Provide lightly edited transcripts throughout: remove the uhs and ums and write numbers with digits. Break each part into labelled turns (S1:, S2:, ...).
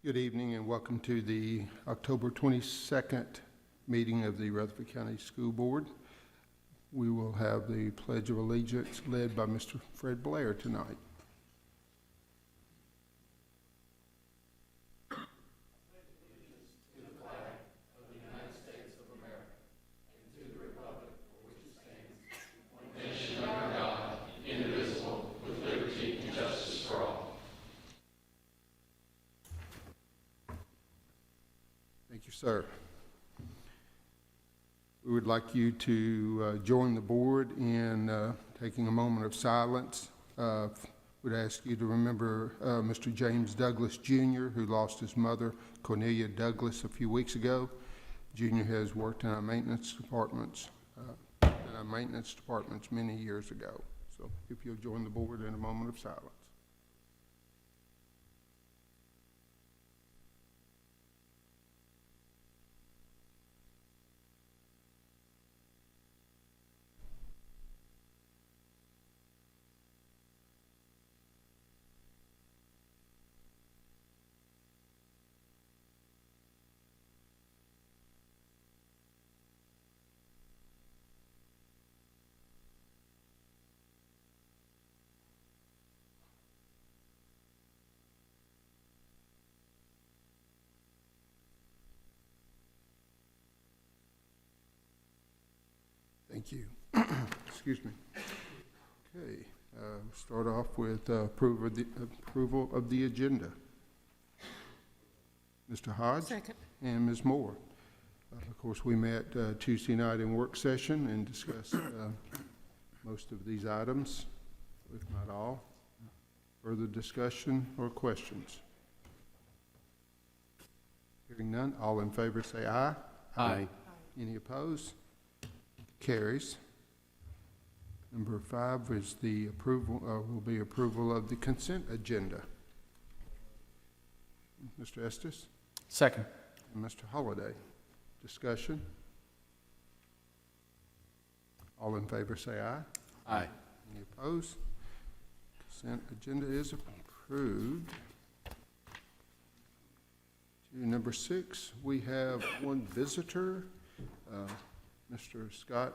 S1: Good evening and welcome to the October 22nd meeting of the Rutherford County School Board. We will have the Pledge of Allegiance led by Mr. Fred Blair tonight. Thank you, sir. We would like you to join the board in taking a moment of silence. Would ask you to remember Mr. James Douglas Jr., who lost his mother, Cornelia Douglas, a few weeks ago. Junior has worked in our maintenance departments many years ago. So if you'll join the board in a moment of silence. Thank you. Excuse me. Okay, start off with approval of the agenda. Mr. Hodge? Second. And Ms. Moore. Of course, we met Tuesday night in work session and discussed most of these items, if not all. Further discussion or questions? Hearing none, all in favor say aye.
S2: Aye.
S1: Any opposed? Carries. Number 5 is the approval, will be approval of the consent agenda. Mr. Estes?
S2: Second.
S1: And Mr. Holliday. Discussion? All in favor say aye.
S2: Aye.
S1: Any opposed? Consent agenda is approved. To number 6, we have one visitor. Mr. Scott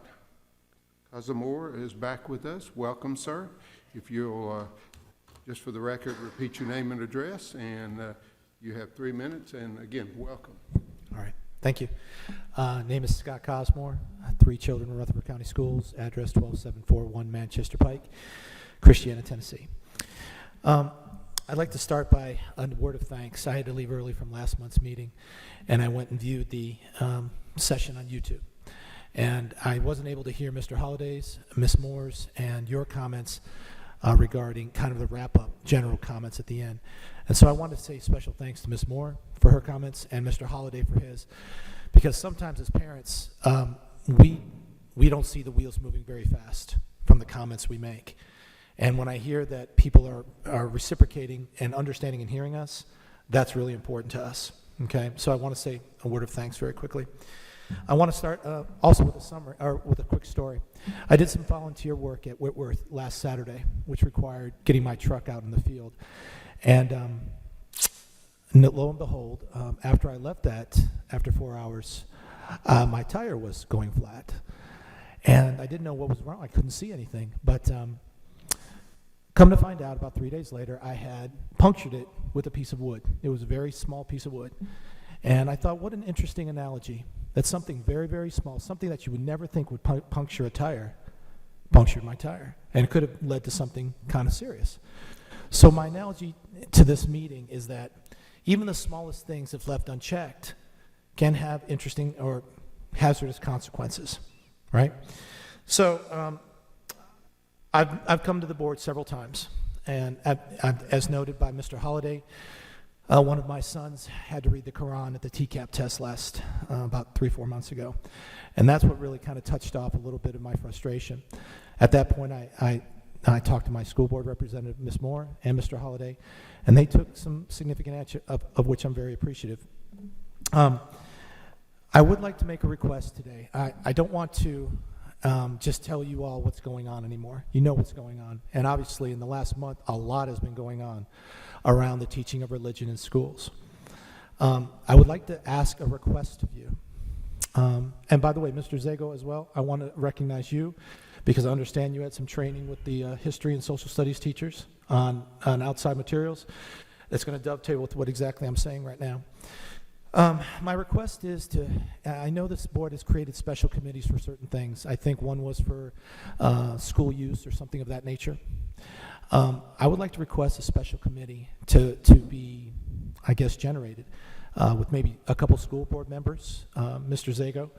S1: Casamore is back with us. Welcome, sir. If you'll, just for the record, repeat your name and address, and you have 3 minutes, and again, welcome.
S3: All right, thank you. Name is Scott Cosmore, 3 children in Rutherford County Schools, address 12741 Manchester Pike, Christiana, Tennessee. I'd like to start by a word of thanks. I had to leave early from last month's meeting, and I went and viewed the session on YouTube. And I wasn't able to hear Mr. Holliday's, Ms. Moore's, and your comments regarding kind of the wrap-up, general comments at the end. And so I want to say special thanks to Ms. Moore for her comments and Mr. Holliday for his, because sometimes as parents, we don't see the wheels moving very fast from the comments we make. And when I hear that people are reciprocating and understanding and hearing us, that's really important to us, okay? So I want to say a word of thanks very quickly. I want to start also with a quick story. I did some volunteer work at Whitworth last Saturday, which required getting my truck out in the field. And lo and behold, after I left that, after 4 hours, my tire was going flat. And I didn't know what was wrong. I couldn't see anything. But come to find out, about 3 days later, I had punctured it with a piece of wood. It was a very small piece of wood. And I thought, what an interesting analogy. That's something very, very small, something that you would never think would puncture a tire, punctured my tire. And it could have led to something kind of serious. So my analogy to this meeting is that even the smallest things, if left unchecked, can have interesting or hazardous consequences, right? So I've come to the board several times, and as noted by Mr. Holliday, one of my sons had to read the Quran at the TCAP test last about 3-4 months ago, and that's what really kind of touched off a little bit of my frustration. At that point, I talked to my school board representative, Ms. Moore, and Mr. Holliday, and they took some significant action, of which I'm very appreciative. I would like to make a request today. I don't want to just tell you all what's going on anymore. You know what's going on. And obviously in the last month, a lot has been going on around the teaching of religion in schools. I would like to ask a request of you. And by the way, Mr. Zago as well, I want to recognize you because I understand you had some training with the history and social studies teachers on outside materials. That's going to dovetail with what exactly I'm saying right now. My request is I know this board has created special committees for certain things. I think one was for school use or something of that nature. I would like to request a special committee to be, I guess, generated with maybe a couple school board members, Mr. Zago,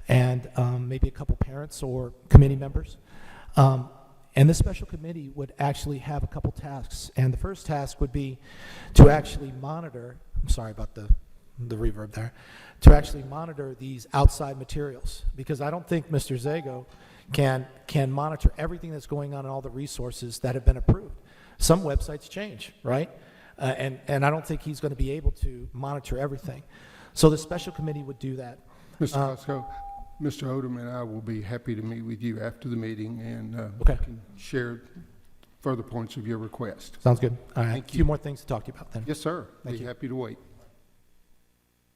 S3: and maybe a couple parents or committee members. And this special committee would actually have a couple tasks. And the first task would be to actually monitor, I'm sorry about the reverb there, to actually monitor these outside materials. Because I don't think Mr. Zago can monitor everything that's going on and all the resources that have been approved. Some websites change, right? And I don't think he's going to be able to monitor everything. So the special committee would do that.
S1: Mr. Costco, Mr. Odom and I will be happy to meet with you after the meeting and
S3: Okay.
S1: can share further points of your request.
S3: Sounds good. All right.
S1: Thank
S3: A few
S1: you.
S3: more things to talk to you about then.
S1: Yes, sir.
S3: Thank
S1: Be
S3: you.
S1: happy to wait.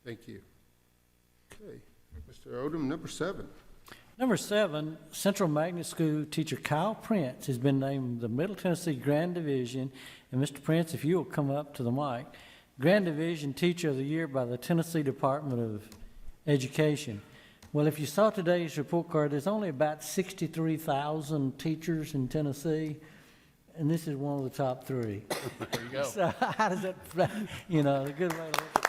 S1: Thank you. Okay. Mr. Odom, number 7.
S2: Number 7, Central Magnet School teacher Kyle Prince has been named the Middle Tennessee Grand Division. And Mr. Prince, if you will come up to the mic, Grand Division Teacher of the Year by the Tennessee Department of Education. Well, if you saw today's report card, there's only about 63,000 teachers in Tennessee, and this is one of the top 3.
S4: There you go.
S2: So how does that, a good way to look at that.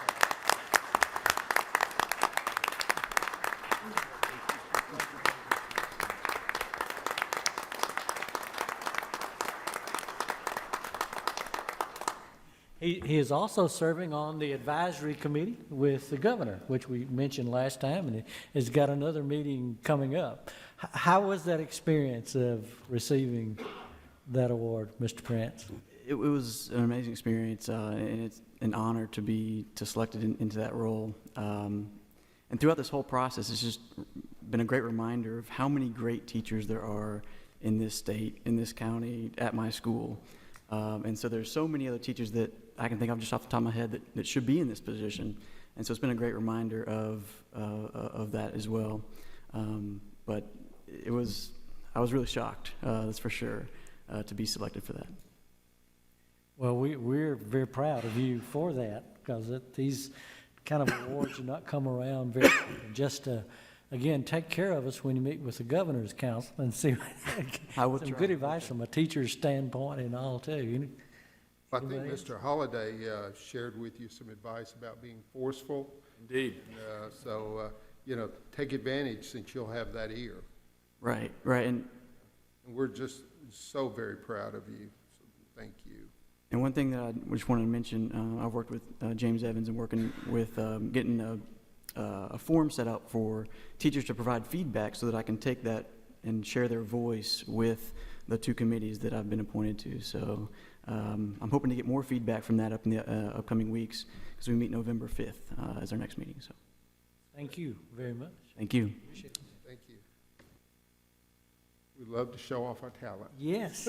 S2: He is also serving on the advisory committee with the governor, which we mentioned last time, and has got another meeting coming up. How was that experience of receiving that award, Mr. Prince?
S5: It was an amazing experience, and it's an honor to be selected into that role. And throughout this whole process, it's just been a great reminder of how many great teachers there are in this state, in this county, at my school. And so there's so many other teachers that I can think of just off the top of my head that should be in this position. And so it's been a great reminder of that as well. But I was really shocked, that's for sure, to be selected for that.
S2: Well, we're very proud of you for that, because these kind of awards do not come around very often. Just to, again, take care of us when you meet with the governor's council and see
S5: I will
S2: some
S5: try.
S2: good advice from a teacher's standpoint and all, too.
S1: I think
S2: Anybody else?
S1: Mr. Holliday shared with you some advice about being forceful.
S4: Indeed.
S1: So, take advantage since you'll have that ear.
S5: Right.
S1: And we're just so very proud of you. So thank you.
S5: And one thing that I just wanted to mention, I've worked with James Evans and working with getting a form set up for teachers to provide feedback so that I can take that and share their voice with the 2 committees that I've been appointed to. So I'm hoping to get more feedback from that up in the upcoming weeks, because we meet November 5th as our next meeting. So
S2: Thank you very much.
S5: thank you.
S1: Thank you. We love to show off our talent.
S2: Yes.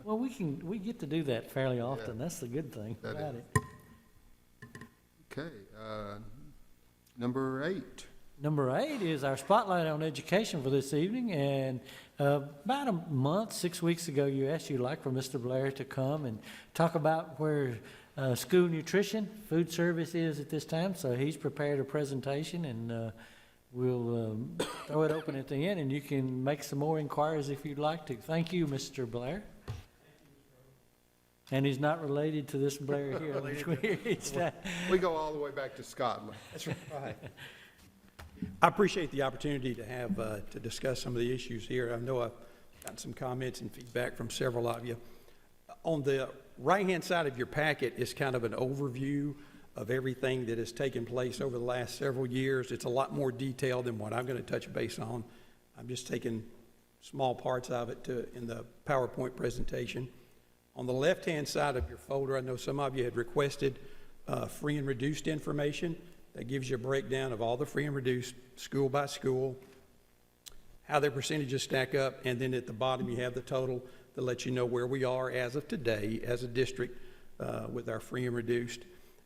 S2: Well, we get to do that fairly often.
S1: Yeah.
S2: That's the good thing
S1: That
S2: about
S1: is.
S2: it.
S1: Okay, number 8.
S2: Number 8 is our spotlight on education for this evening. And about a month, 6 weeks ago, you asked you'd like for Mr. Blair to come and talk about where school nutrition, food service is at this time. So he's prepared a presentation, and we'll throw it open at the end, and you can make some more inquiries if you'd like to. Thank you, Mr. Blair. And he's not related to this Blair here.
S1: We go all the way back to Scotland.
S6: That's right. I appreciate the opportunity to have, to discuss some of the issues here. I know I've gotten some comments and feedback from several of you. On the right-hand side of your packet is kind of an overview of everything that has taken place over the last several years. It's a lot more detailed than what I'm going to touch base on. I'm just taking small parts of it in the PowerPoint presentation. On the left-hand side of your folder, I know some of you had requested free and reduced information. That gives you a breakdown of all the free and reduced, school by school, how their percentages stack up, and then at the bottom you have the total that lets you know where we are as of today as a district with our free and reduced.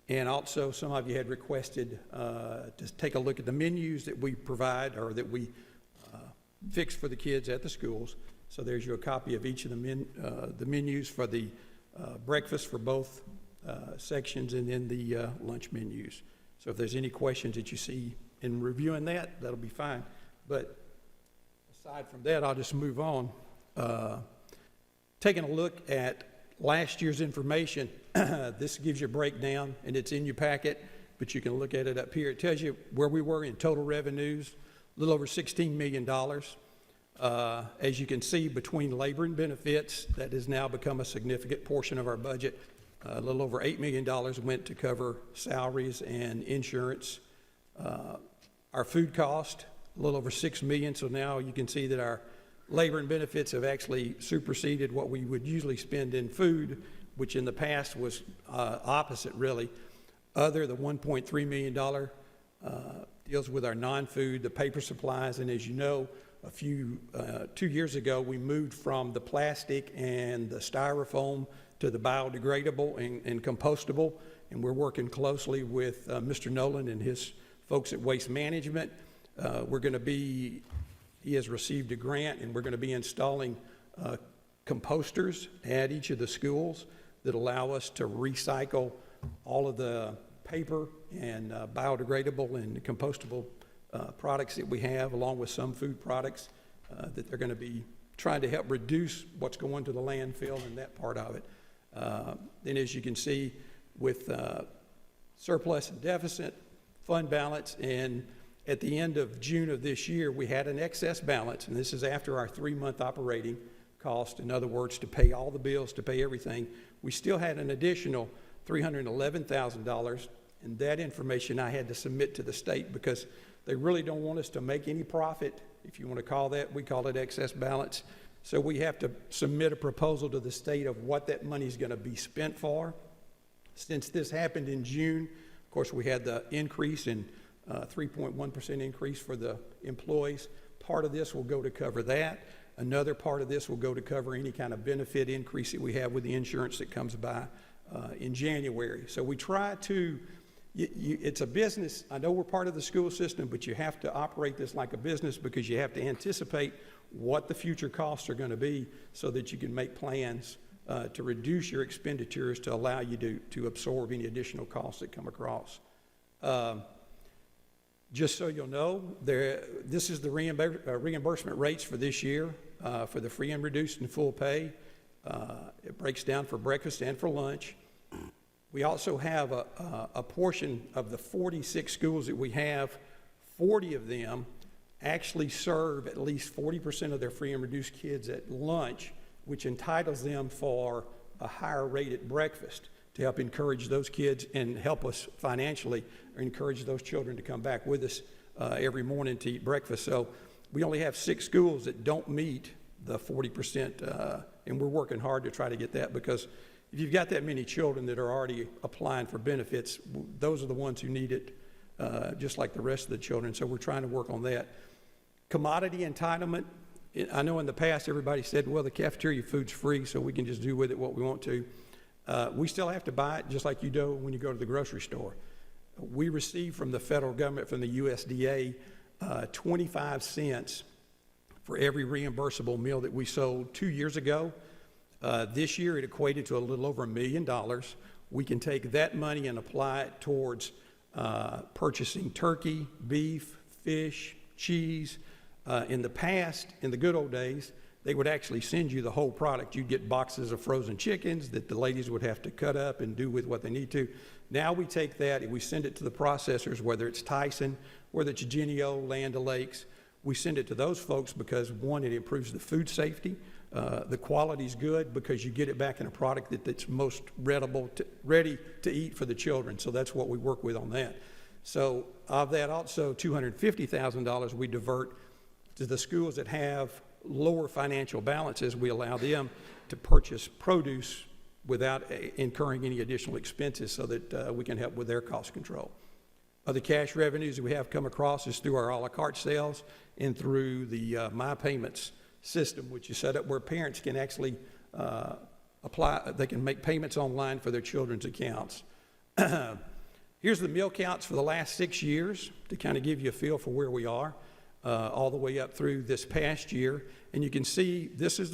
S6: And also, some of you had requested to take a look at the menus that we provide or that we fix for the kids at the schools. So there's you a copy of each of the menus for the breakfast for both sections and then the lunch menus. So if there's any questions that you see in reviewing that, that'll be fine. But aside from that, I'll just move on. Taking a look at last year's information, this gives you a breakdown, and it's in your packet, but you can look at it up here. It tells you where we were in total revenues, a little over $16 million. As you can see, between labor and benefits, that has now become a significant portion of our budget. A little over $8 million went to cover salaries and insurance. Our food cost, a little over $6 million, so now you can see that our labor and benefits have actually superseded what we would usually spend in food, which in the past was opposite, really. The $1.3 million deals with our non-food, the paper supplies, and as you know, 2 years ago, we moved from the plastic and the styrofoam to the biodegradable and compostable, and we're working closely with Mr. Nolan and his folks at Waste Management. He has received a grant, and we're going to be installing composters at each of the schools that allow us to recycle all of the paper and biodegradable and compostable products that we have, along with some food products that they're going to be trying to help reduce what's going to the landfill and that part of it. Then as you can see, with surplus and deficit, fund balance, and at the end of June of this year, we had an excess balance, and this is after our 3-month operating cost. In other words, to pay all the bills, to pay everything. We still had an additional $311,000, and that information I had to submit to the state because they really don't want us to make any profit, if you want to call that. We call it excess balance. So we have to submit a proposal to the state of what that money is going to be spent for. Since this happened in June, of course, we had the increase in 3.1% increase for the employees. Part of this will go to cover that. Another part of this will go to cover any kind of benefit increase that we have with the insurance that comes by in January. So we try to, it's a business. I know we're part of the school system, but you have to operate this like a business because you have to anticipate what the future costs are going to be so that you can make plans to reduce your expenditures to allow you to absorb any additional costs that come across. Just so you'll know, this is the reimbursement rates for this year for the free and reduced and full pay. It breaks down for breakfast and for lunch. We also have a portion of the 46 schools that we have, 40 of them actually serve at least 40% of their free and reduced kids at lunch, which entitles them for a higher rate at breakfast to help encourage those kids and help us financially encourage those children to come back with us every morning to eat breakfast. So we only have 6 schools that don't meet the 40%, and we're working hard to try to get that because if you've got that many children that are already applying for benefits, those are the ones who need it, just like the rest of the children. So we're trying to work on that. Commodity entitlement, I know in the past everybody said, well, the cafeteria food's free, so we can just do with it what we want to. We still have to buy it just like you do when you go to the grocery store. We receive from the federal government, from the USDA, 25 cents for every reimbursable meal that we sold 2 years ago. This year it equated to a little over $1 million. We can take that money and apply it towards purchasing turkey, beef, fish, cheese. In the past, in the good old days, they would actually send you the whole product. You'd get boxes of frozen chickens that the ladies would have to cut up and do with what they need to. Now we take that and we send it to the processors, whether it's Tyson, whether it's Jennie-O, Land O'Lakes. We send it to those folks because, one, it improves the food safety. The quality's good because you get it back in a product that's most ready to eat for the children. So that's what we work with on that. So of that also, $250,000 we divert to the schools that have lower financial balances. We allow them to purchase produce without incurring any additional expenses so that we can help with their cost control. Other cash revenues that we have come across is through our a la carte sales and through the My Payments system, which is set up where parents can actually apply, they can make payments online for their children's accounts. Here's the meal counts for the last 6 years to kind of give you a feel for where we are, all the way up through this past year. And you can see this is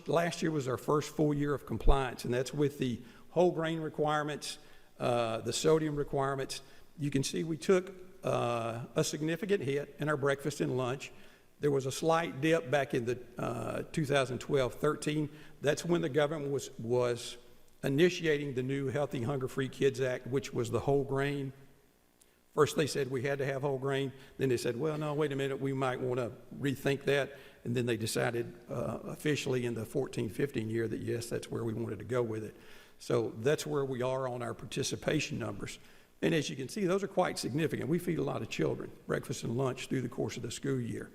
S6: last year was our first full year of compliance, and that's with the whole grain requirements, the sodium requirements. You can see we took a significant hit in our breakfast and lunch. There was a slight dip back in the 2012-13. That's when the government was initiating the new Healthy Hunger-Free Kids Act, which was the whole grain. First they said we had to have whole grain. Then they said, well, no, wait a minute, we might want to rethink that. And then they decided officially in the 14-15 year that, yes, that's where we wanted to go with it. So that's where we are on our participation numbers. And as you can see, those are quite significant. We feed a lot of children, breakfast and lunch, through the course of the school year.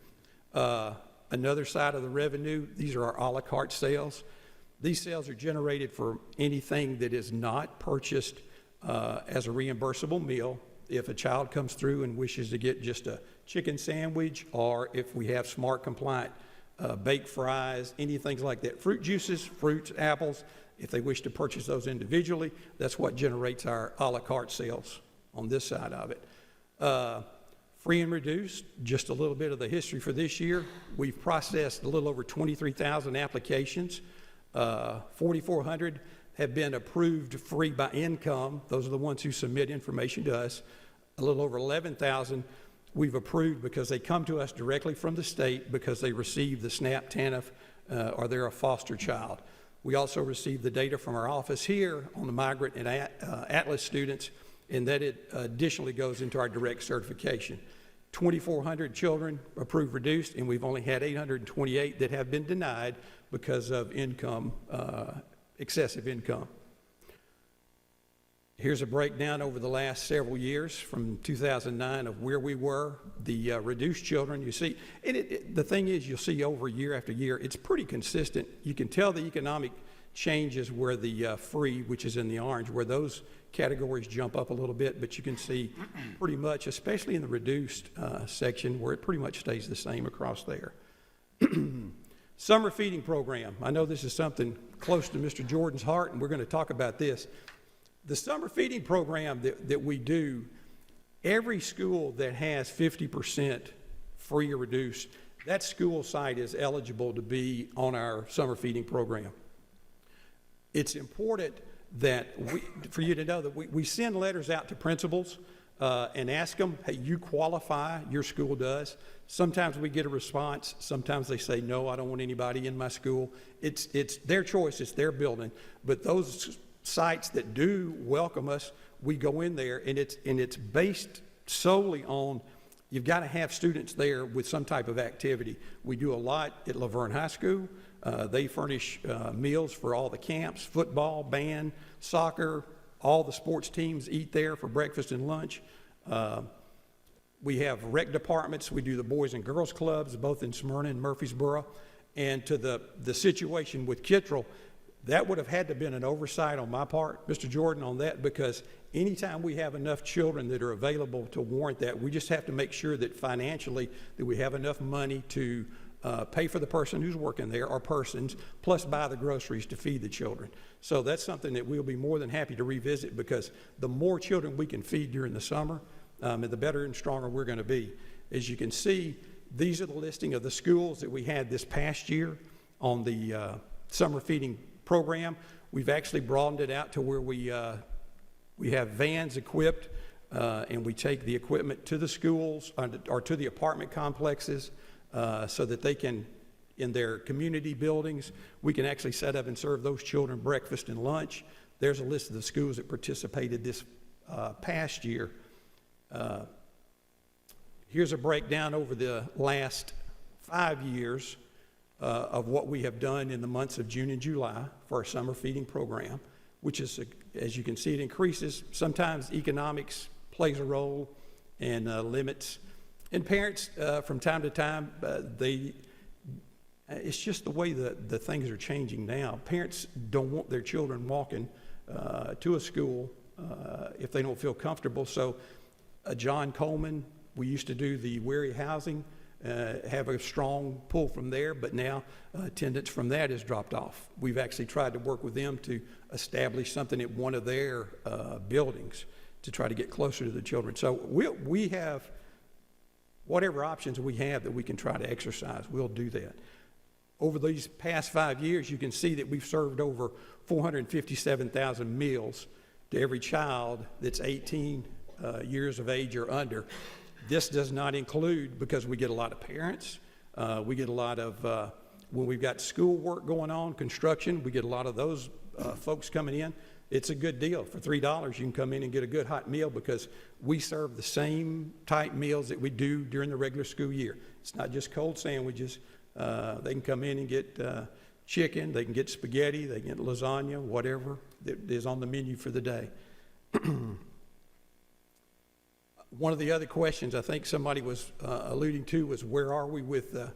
S6: Another side of the revenue, these are our a la carte sales. These sales are generated for anything that is not purchased as a reimbursable meal. If a child comes through and wishes to get just a chicken sandwich, or if we have smart compliant baked fries, anything like that. Fruit juices, fruits, apples, if they wish to purchase those individually, that's what generates our a la carte sales on this side of it. Free and reduced, just a little bit of the history for this year. We've processed a little over 23,000 applications. 4,400 have been approved free by income. Those are the ones who submit information to us. A little over 11,000 we've approved because they come to us directly from the state because they receive the SNAP, TANF, or they're a foster child. We also receive the data from our office here on the migrant and Atlas students, and that it additionally goes into our direct certification. 2,400 children approved reduced, and we've only had 828 that have been denied because of income, excessive income. Here's a breakdown over the last several years from 2009 of where we were, the reduced children. You see, and the thing is, you'll see over year after year, it's pretty consistent. You can tell the economic changes where the free, which is in the orange, where those categories jump up a little bit, but you can see pretty much, especially in the reduced section, where it pretty much stays the same across there. Summer feeding program. I know this is something close to Mr. Jordan's heart, and we're going to talk about this. The summer feeding program that we do, every school that has 50% free or reduced, that school site is eligible to be on our summer feeding program. It's important that for you to know that we send letters out to principals and ask them, hey, you qualify, your school does. Sometimes we get a response. Sometimes they say, no, I don't want anybody in my school. It's their choice. It's their building. But those sites that do welcome us, we go in there, and it's based solely on you've got to have students there with some type of activity. We do a lot at Laverne High School. They furnish meals for all the camps, football, band, soccer. All the sports teams eat there for breakfast and lunch. We have rec departments. We do the Boys and Girls Clubs, both in Smyrna and Murfreesboro. And to the situation with Kittrell, that would have had to have been an oversight on my part, Mr. Jordan, on that, because anytime we have enough children that are available to warrant that, we just have to make sure that financially that we have enough money to pay for the person who's working there, or persons, plus buy the groceries to feed the children. So that's something that we'll be more than happy to revisit, because the more children we can feed during the summer, the better and stronger we're going to be. As you can see, these are the listing of the schools that we had this past year on the summer feeding program. We've actually broadened it out to where we have vans equipped, and we take the equipment to the schools or to the apartment complexes so that they can, in their community buildings, we can actually set up and serve those children breakfast and lunch. There's a list of the schools that participated this past year. Here's a breakdown over the last 5 years of what we have done in the months of June and July for our summer feeding program, which is, as you can see, it increases. Sometimes economics plays a role and limits. And parents, from time to time, it's just the way the things are changing now. Parents don't want their children walking to a school if they don't feel comfortable. So John Coleman, we used to do the Wary housing, have a strong pull from there, but now attendance from that has dropped off. We've actually tried to work with them to establish something at one of their buildings. to try to get closer to the children. So we have whatever options we have that we can try to exercise, we'll do that. Over these past 5 years, you can see that we've served over 457,000 meals to every child that's 18 years of age or under. This does not include, because we get a lot of parents, we get a lot of, when we've got school work going on, construction, we get a lot of those folks coming in. It's a good deal. For $3, you can come in and get a good hot meal because we serve the same type meals that we do during the regular school year. It's not just cold sandwiches. They can come in and get chicken, they can get spaghetti, they can get lasagna, whatever that is on the menu for the day. One of the other questions I think somebody was alluding to was where are we with the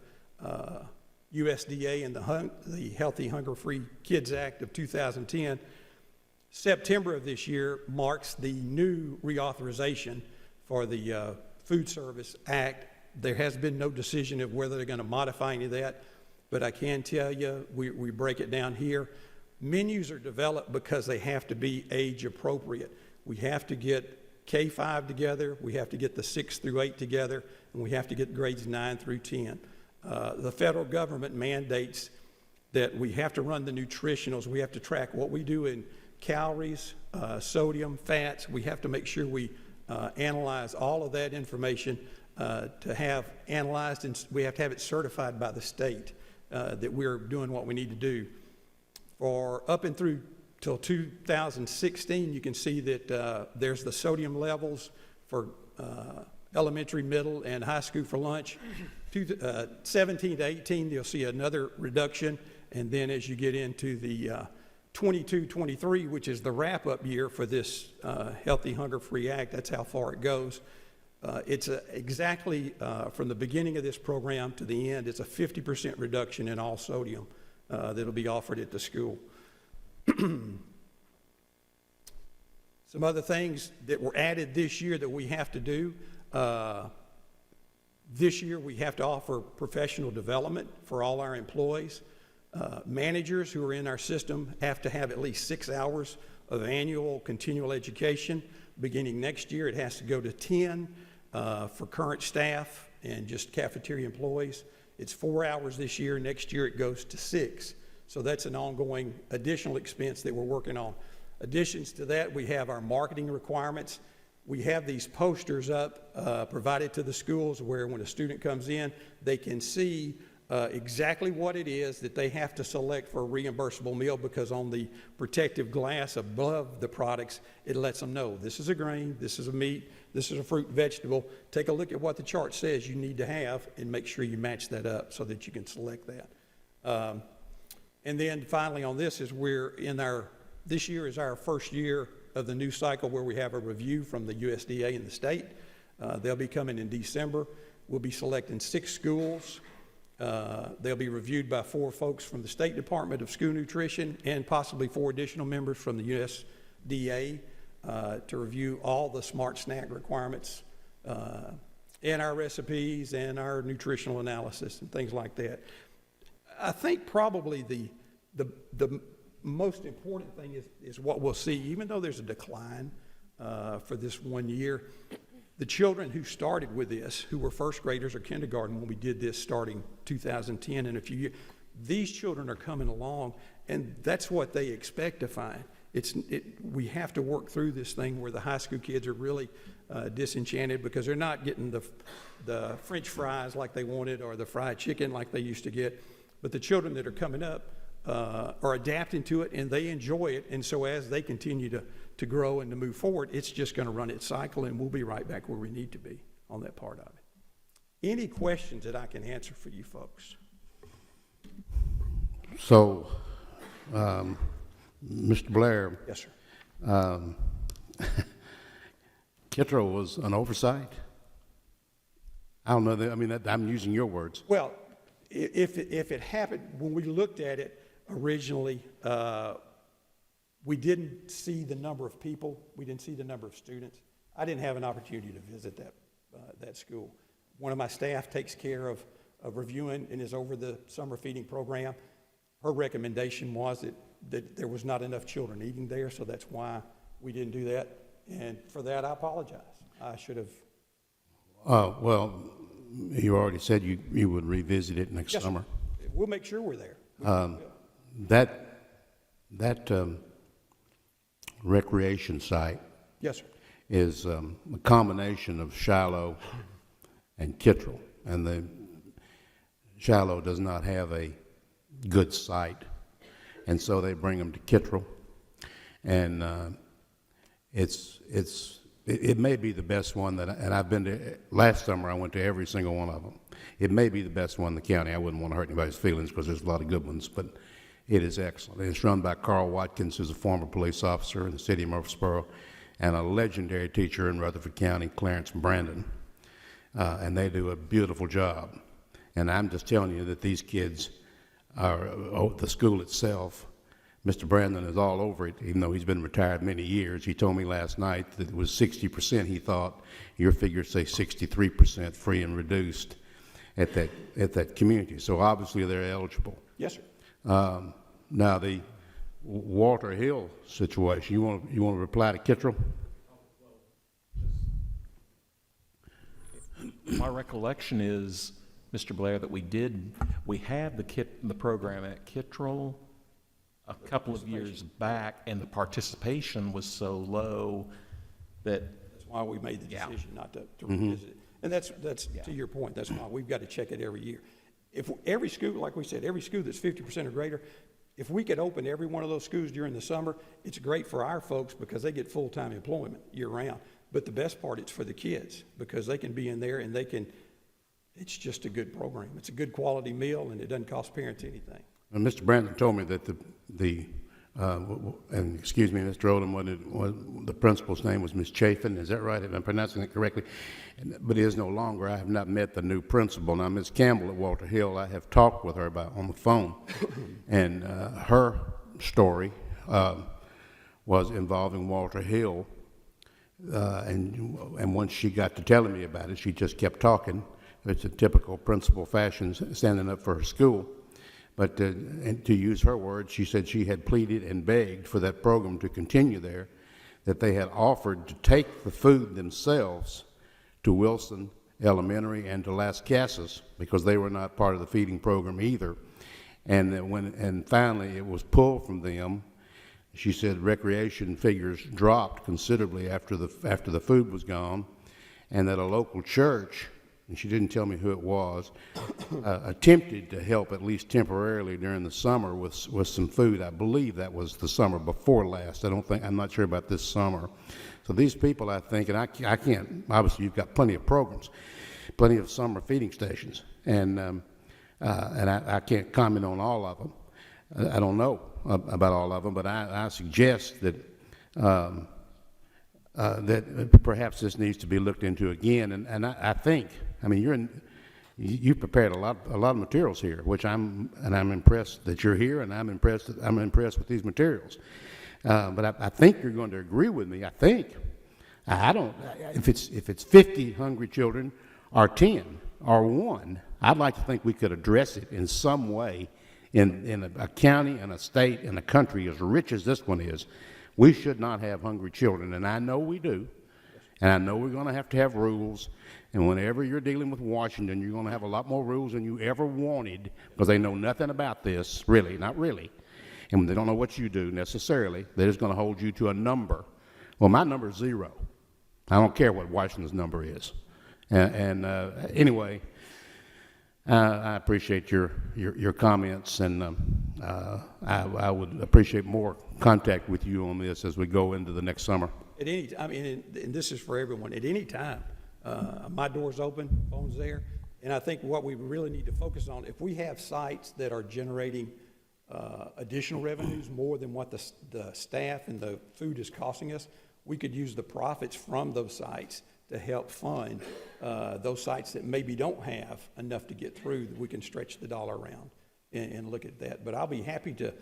S6: USDA and the Healthy Hunger-Free Kids Act of 2010. September of this year marks the new reauthorization for the Food Service Act. There has been no decision of whether they're going to modify any of that, but I can tell you, we break it down here. Menus are developed because they have to be age appropriate. We have to get K-5 together, we have to get the 6 through 8 together, and we have to get grades 9 through 10. The federal government mandates that we have to run the nutritionals. We have to track what we do in calories, sodium, fats. We have to make sure we analyze all of that information to have analyzed, and we have to have it certified by the state that we're doing what we need to do. For up and through till 2016, you can see that there's the sodium levels for elementary, middle, and high school for lunch. 17 to 18, you'll see another reduction, and then as you get into the 22-23, which is the wrap-up year for this Healthy Hunger-Free Act, that's how far it goes. It's exactly from the beginning of this program to the end, it's a 50% reduction in all sodium that'll be offered at the school. Some other things that were added this year that we have to do. This year we have to offer professional development for all our employees. Managers who are in our system have to have at least 6 hours of annual continual education. Beginning next year, it has to go to 10 for current staff and just cafeteria employees. It's 4 hours this year. Next year, it goes to 6. So that's an ongoing additional expense that we're working on. Additions to that, we have our marketing requirements. We have these posters up provided to the schools where when a student comes in, they can see exactly what it is that they have to select for a reimbursable meal, because on the protective glass above the products, it lets them know this is a grain, this is a meat, this is a fruit, vegetable. Take a look at what the chart says you need to have and make sure you match that up so that you can select that. And then finally on this is this year is our first year of the new cycle where we have a review from the USDA and the state. They'll be coming in December. We'll be selecting 6 schools. They'll be reviewed by 4 folks from the State Department of School Nutrition and possibly 4 additional members from the USDA to review all the Smart Snack requirements and our recipes and our nutritional analysis and things like that. I think probably the most important thing is what we'll see, even though there's a decline for this 1 year. The children who started with this, who were first graders or kindergarten when we did this starting 2010 and a few years, these children are coming along, and that's what they expect to find. We have to work through this thing where the high school kids are really disenchanted because they're not getting the French fries like they wanted or the fried chicken like they used to get. But the children that are coming up are adapting to it, and they enjoy it. And so as they continue to grow and to move forward, it's just going to run its cycle, and we'll be right back where we need to be on that part of it. Any questions that I can answer for you folks?
S4: So, Mr. Blair,
S6: Yes, sir.
S4: Kittro was an oversight? I don't know. I'm using your words.
S6: Well, if it happened, when we looked at it originally, we didn't see the number of people. We didn't see the number of students. I didn't have an opportunity to visit that school. One of my staff takes care of reviewing and is over the summer feeding program. Her recommendation was that there was not enough children eating there, so that's why we didn't do that. And for that, I apologize. I should have.
S4: Well, you already said you would revisit it next
S6: Yes, sir.
S4: summer.
S6: We'll make sure we're there.
S4: That recreation site
S6: Yes, sir.
S4: is a combination of Shiloh and Kittrell, and the Shiloh does not have a good site, and so they bring them to Kittrell, and it may be the best one and I've been to. Last summer I went to every single one of them. It may be the best one in the county. I wouldn't want to hurt anybody's feelings because there's a lot of good ones, but it is excellent. And it's run by Carl Watkins, who's a former police officer in the city of Murfreesboro, and a legendary teacher in Rutherford County, Clarence Brandon. And they do a beautiful job. And I'm just telling you that these kids are, the school itself, Mr. Brandon is all over it, even though he's been retired many years. He told me last night that it was 60%, he thought. Your figures say 63% free and reduced at that community. So obviously they're eligible.
S6: Yes, sir.
S4: Now the Walter Hill situation, you want to reply to Kittrell?
S7: My recollection is, Mr. Blair, that we had the program at Kittrell a couple of years back, and the participation was so low that,
S6: That's why we made the decision not to revisit it. And that's to your point, that's why we've got to check it every year. If every school, like we said, every school that's 50% or greater, if we could open every one of those schools during the summer, it's great for our folks because they get full-time employment year-round. But the best part, it's for the kids because they can be in there and it's just a good program. It's a good quality meal and it doesn't cost parents anything.
S4: And Mr. Brandon told me that and excuse me, Mr. Odom, the principal's name was Ms. Chafin. Is that right? If I'm pronouncing it correctly? But it is no longer. I have not met the new principal. Now, Ms. Campbell at Walter Hill, I have talked with her about on the phone, and her story was involving Walter Hill, and once she got to telling me about it, she just kept talking. It's a typical principal fashion, standing up for her school. But and to use her words, she said she had pleaded and begged for that program to continue there, that they had offered to take the food themselves to Wilson Elementary and to Las Casas because they were not part of the feeding program either. And that finally it was pulled from them. She said recreation figures dropped considerably after the food was gone, and that a local church, and she didn't tell me who it was, attempted to help at least temporarily during the summer with some food. I believe that was the summer before last. I'm not sure about this summer. So these people, I think, and I can't, obviously you've got plenty of programs, plenty of summer feeding stations, and I can't comment on all of them. I don't know about all of them, but I suggest that that perhaps this needs to be looked into again. And I think, I mean, you prepared a lot of materials here, which I'm impressed that you're here, and I'm impressed with these materials. But I think you're going to agree with me. I think if it's 50 hungry children or 10 or 1, I'd like to think we could address it in some way in a county and a state and a country as rich as this one is. We should not have hungry children, and I know we do, and I know we're going to have rules, and whenever you're dealing with Washington, you're going to have a lot more rules than you ever wanted because they know nothing about this, really, not really, and they don't know what you do necessarily. They're just going to hold you to a number. Well, my number is 0. I don't care what Washington's number is. Anyway, I appreciate your comments, and I would appreciate more contact with you on this as we go into the next summer.
S6: At any time, and this is for everyone, at any time, my door's open, phone's there, and I think what we really need to focus on, if we have sites that are generating additional revenues more than what the staff and the food is costing us, we could use the profits from those sites to help fund those sites that maybe don't have enough to get through, that we can stretch the dollar around and look at that. But I'll be happy to,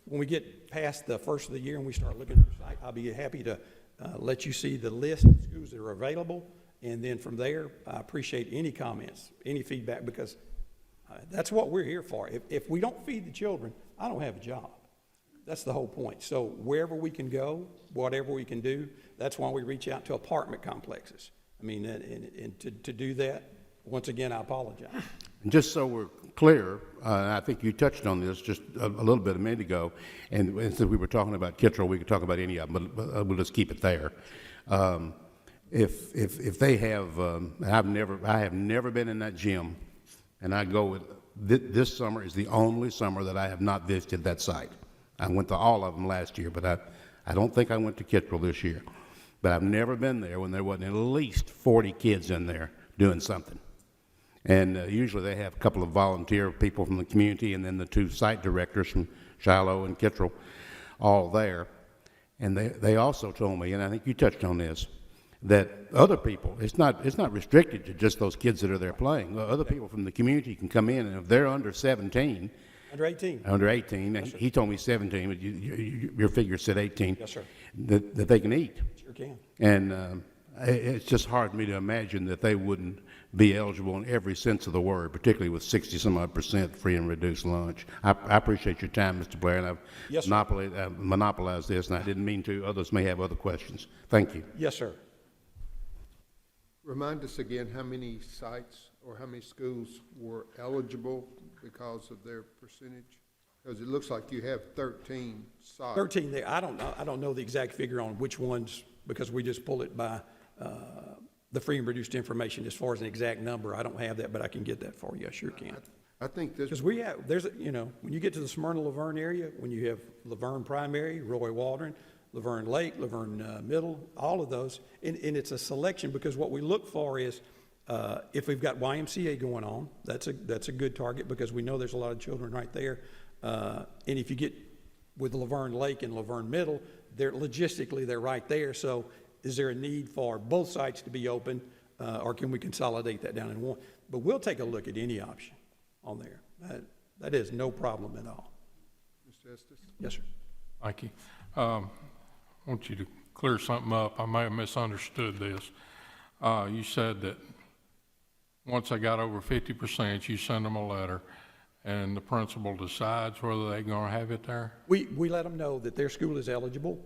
S6: when we get past the first of the year and we start looking at the site, I'll be happy to let you see the list of schools that are available. And then from there, I appreciate any comments, any feedback, because that's what we're here for. If we don't feed the children, I don't have a job. That's the whole point. So wherever we can go, whatever we can do, that's why we reach out to apartment complexes. I mean, and to do that, once again, I apologize.
S4: And just so we're clear, and I think you touched on this just a little bit a minute ago, and since we were talking about Kittrell, we could talk about any of them, but we'll just keep it there. If they have, I have never been in that gym, and I go with, this summer is the only summer that I have not visited that site. I went to all of them last year, but I don't think I went to Kittrell this year. But I've never been there when there wasn't at least 40 kids in there doing something. And usually they have a couple of volunteer people from the community and then the 2 site directors from Shiloh and Kittrell all there. And they also told me, and I think you touched on this, that other people, it's not restricted to just those kids that are there playing. Other people from the community can come in, and if they're under 17,
S6: Under 18.
S4: under 18,
S6: Yes, sir.
S4: he told me 17, but your figure said 18,
S6: Yes, sir.
S4: that they can eat.
S6: Sure can.
S4: And it's just hard for me to imagine that they wouldn't be eligible in every sense of the word, particularly with 60-some-odd% free and reduced lunch. I appreciate your time, Mr. Blair, and I've
S6: Yes, sir.
S4: monopolized this, and I didn't mean to. Others may have other questions. Thank you.
S6: Yes, sir.
S1: Remind us again how many sites or how many schools were eligible because of their percentage? Because it looks like you have 13 sites.
S6: 13 there. I don't know the exact figure on which ones, because we just pull it by the free and reduced information. As far as an exact number, I don't have that, but I can get that for you. I sure can.
S1: I think this,
S6: Because we have, when you get to the Smyrna-Laverne area, when you have Laverne Primary, Roy Waldron, Laverne Lake, Laverne Middle, all of those, and it's a selection, because what we look for is, if we've got YMCA going on, that's a good target, because we know there's a lot of children right there. And if you get with Laverne Lake and Laverne Middle, logistically they're right there. So is there a need for both sites to be open, or can we consolidate that down in one? But we'll take a look at any option on there. That is no problem at all.
S1: Mr. Estes?
S6: Yes, sir.
S8: Thank you. I want you to clear something up. I may have misunderstood this. You said that once they got over 50%, you send them a letter, and the principal decides whether they're going to have it there?
S6: We let them know that their school is eligible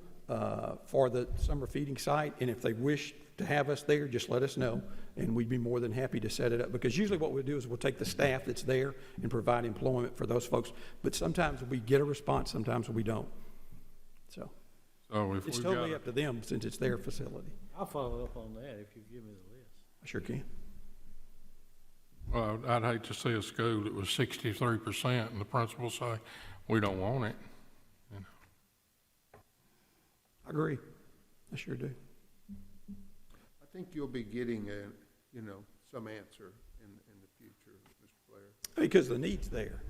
S6: for the summer feeding site, and if they wish to have us there, just let us know, and we'd be more than happy to set it up. Because usually what we'll do is we'll take the staff that's there and provide employment for those folks. But sometimes we get a response, sometimes we don't. So
S8: So if
S6: it's
S8: we've
S6: totally
S8: got,
S6: up to them, since it's their facility.
S2: I'll follow up on that if you give me the list.
S6: I sure can.
S8: well, I'd hate to see a school that was 63% and the principal say, we don't want it. You know.
S6: I agree. I sure do.
S1: I think you'll be getting some answer in the future, Mr. Blair.
S6: Because the need's there.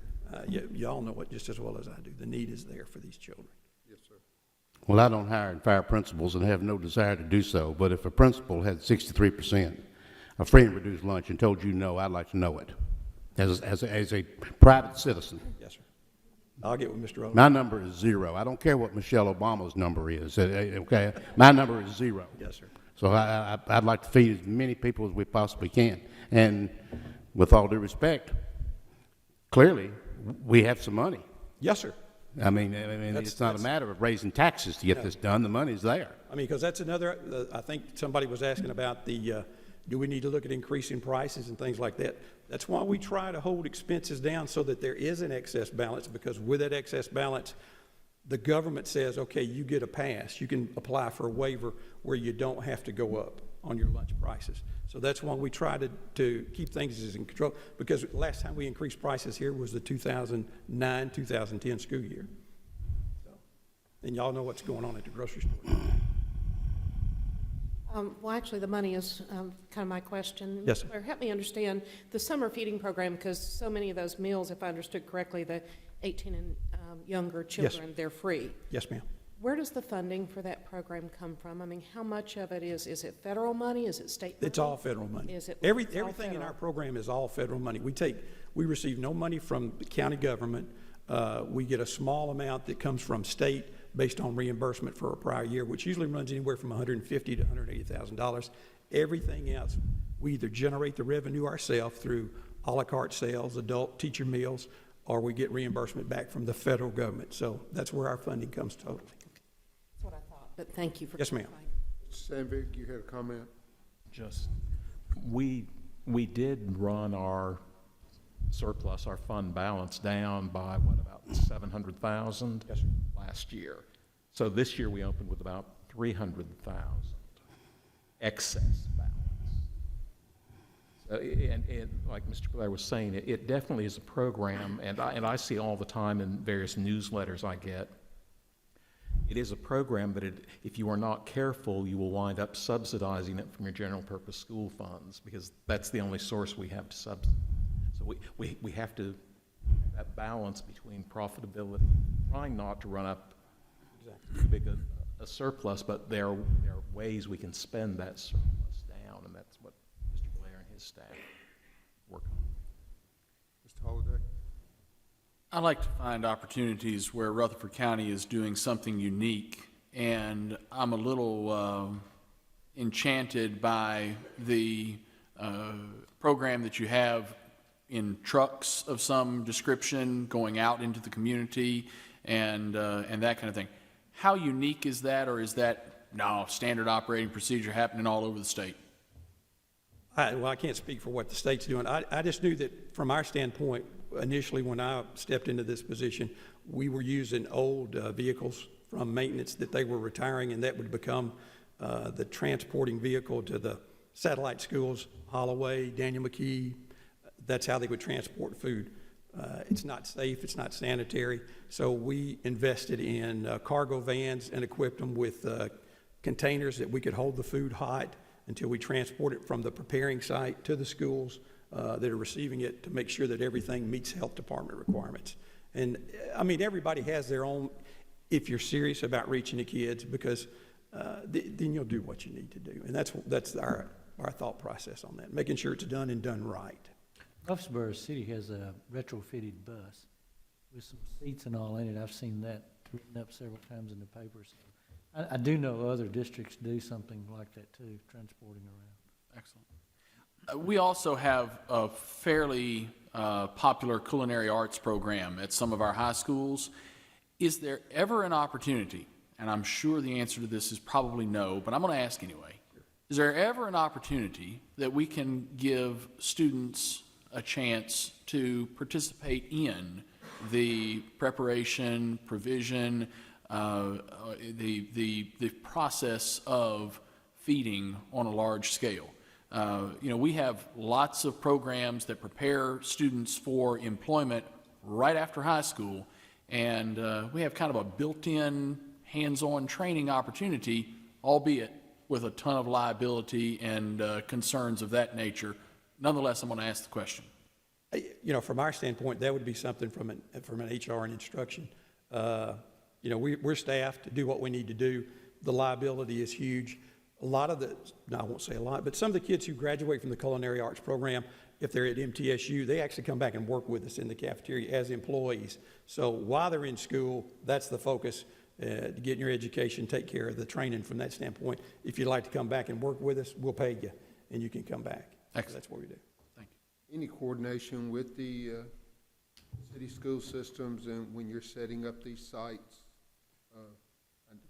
S6: Y'all know it just as well as I do. The need is there for these children.
S1: Yes, sir.
S4: Well, I don't hire and fire principals and have no desire to do so, but if a principal had 63% of free and reduced lunch and told you no, I'd like to know it as a private citizen.
S6: Yes, sir. I'll get with Mr. Rowland.
S4: My number is 0. I don't care what Michelle Obama's number is, okay? My number is 0.
S6: Yes, sir.
S4: So I'd like to feed as many people as we possibly can. And with all due respect, clearly, we have some money.
S6: Yes, sir.
S4: I mean, it's not a matter of raising taxes to get this done. The money's there.
S6: I mean, because that's another, I think somebody was asking about do we need to look at increasing prices and things like that? That's why we try to hold expenses down so that there is an excess balance, because with that excess balance, the government says, okay, you get a pass. You can apply for a waiver where you don't have to go up on your lunch prices. So that's why we try to keep things as in control, because last time we increased prices here was the 2009, 2010 school year. So, and y'all know what's going on at the grocery store.
S9: Well, actually, the money is kind of my question.
S6: Yes, sir.
S9: Claire, help me understand the summer feeding program, because so many of those meals, if I understood correctly, the 18 and younger children, they're free.
S6: Yes, ma'am.
S9: Where does the funding for that program come from? I mean, how much of it is it federal money? Is it state money?
S6: It's all federal money.
S9: Is it? It's all
S6: Everything in our program is all federal money. We receive no money from the county government. We get a small amount that comes from state based on reimbursement for a prior year, which usually runs anywhere from $150,000 to $180,000. Everything else, we either generate the revenue ourselves through a la carte sales, adult teacher meals, or we get reimbursement back from the federal government. So that's where our funding comes totally.
S9: That's what I thought, but thank you for
S6: Yes, ma'am.
S9: clarifying.
S1: Sandvik, you had a comment?
S7: Just, we did run our surplus, our fund balance down by, what, about 700,000?
S6: Yes, sir.
S7: Last year. So this year we opened with about 300,000 excess balance. So, and like Mr. Blair was saying, it definitely is a program, and I see all the time in various newsletters I get, it is a program that if you are not careful, you will wind up subsidizing it from your general purpose school funds, because that's the only source we have to subsidize. So we have to have that balance between profitability, trying not to run up too big a surplus, but there are ways we can spend that surplus down, and that's what Mr. Blair and his staff work on.
S1: Mr. Holliday?
S10: I like to find opportunities where Rutherford County is doing something unique, and I'm a little enchanted by the program that you have in trucks of some description going out into the community and that kind of thing. How unique is that, or is that standard operating procedure happening all over the state?
S6: I can't speak for what the state's doing. I just knew that from our standpoint, initially when I stepped into this position, we were using old vehicles from maintenance that they were retiring, and that would become the transporting vehicle to the satellite schools, Holloway, Daniel McKee. That's how they would transport food. It's not safe, it's not sanitary. So we invested in cargo vans and equipped them with containers that we could hold the food hot until we transport it from the preparing site to the schools that are receiving it, to make sure that everything meets health department requirements. And I mean, everybody has their own, if you're serious about reaching the kids, because then you'll do what you need to do. And that's our thought process on that, making sure it's done and done right.
S2: Murfreesboro City has a retrofitted bus with some seats and all in it. I've seen that written up several times in the papers. I do know other districts do something like that too, transporting around.
S10: Excellent. We also have a fairly popular culinary arts program at some of our high schools. Is there ever an opportunity, and I'm sure the answer to this is probably no, but I'm going to ask anyway, is there ever an opportunity that we can give students a chance to participate in the preparation, provision, the process of feeding on a large scale? We have lots of programs that prepare students for employment right after high school, and we have kind of a built-in hands-on training opportunity, albeit with a ton of liability and concerns of that nature. Nonetheless, I'm going to ask the question.
S6: From our standpoint, that would be something from an HR and instruction. We're staffed to do what we need to do. The liability is huge. A lot of I won't say a lot, but some of the kids who graduate from the culinary arts program, if they're at MTSU, they actually come back and work with us in the cafeteria as employees. So while they're in school, that's the focus, to get in your education, take care of the training from that standpoint. If you'd like to come back and work with us, we'll pay you, and you can come back.
S10: Excellent.
S6: That's what we do.
S10: Thank you.
S1: Any coordination with the city school systems and when you're setting up these sites?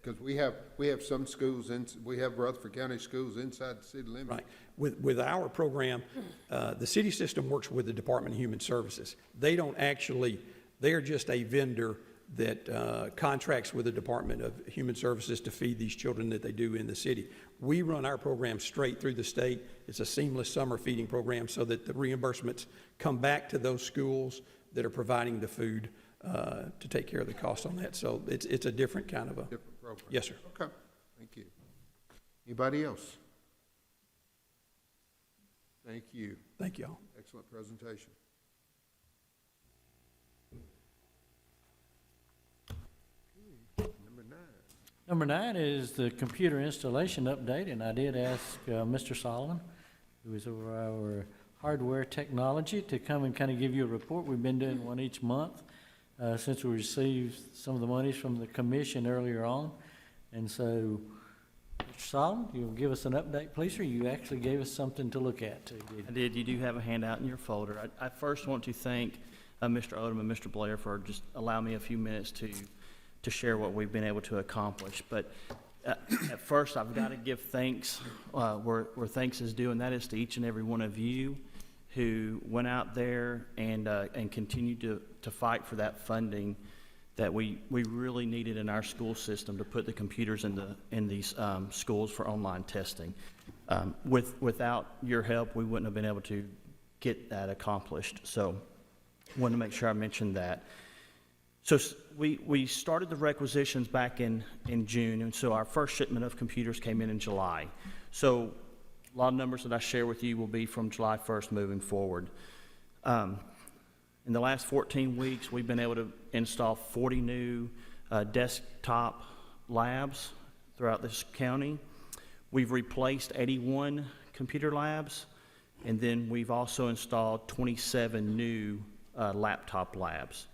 S1: Because we have some schools, we have Rutherford County schools inside the city limits.
S6: Right. With our program, the city system works with the Department of Human Services. They don't actually, they're just a vendor that contracts with the Department of Human Services to feed these children that they do in the city. We run our program straight through the state. It's a seamless summer feeding program so that the reimbursements come back to those schools that are providing the food to take care of the cost on that. So it's a different kind of a...
S1: Different program.
S6: Yes, sir.
S1: Okay, thank you. Anybody else? Thank you.
S6: Thank you all.
S1: Excellent presentation. Number 9.
S2: Number 9 is the computer installation update, and I did ask Mr. Solomon, who is over our hardware technology, to come and kind of give you a report. We've been doing one each month since we received some of the monies from the commission earlier on. And so, Mr. Solomon, you'll give us an update, please, or you actually gave us something to look at, too, didn't you?
S11: I did. You do have a handout in your folder. I first want to thank Mr. Odom and Mr. Blair for just allowing me a few minutes to share what we've been able to accomplish. But at first, I've got to give thanks where thanks is due, and that is to each and every one of you who went out there and continued to fight for that funding that we really needed in our school system to put the computers in these schools for online testing. Without your help, we wouldn't have been able to get that accomplished. So I wanted to make sure I mentioned that. So we started the requisitions back in June, and so our first shipment of computers came in July. So a lot of numbers that I share with you will be from July 1st moving forward. In the last 14 weeks, we've been able to install 40 new desktop labs throughout this county. We've replaced 81 computer labs, and then we've also installed 27 new laptop labs.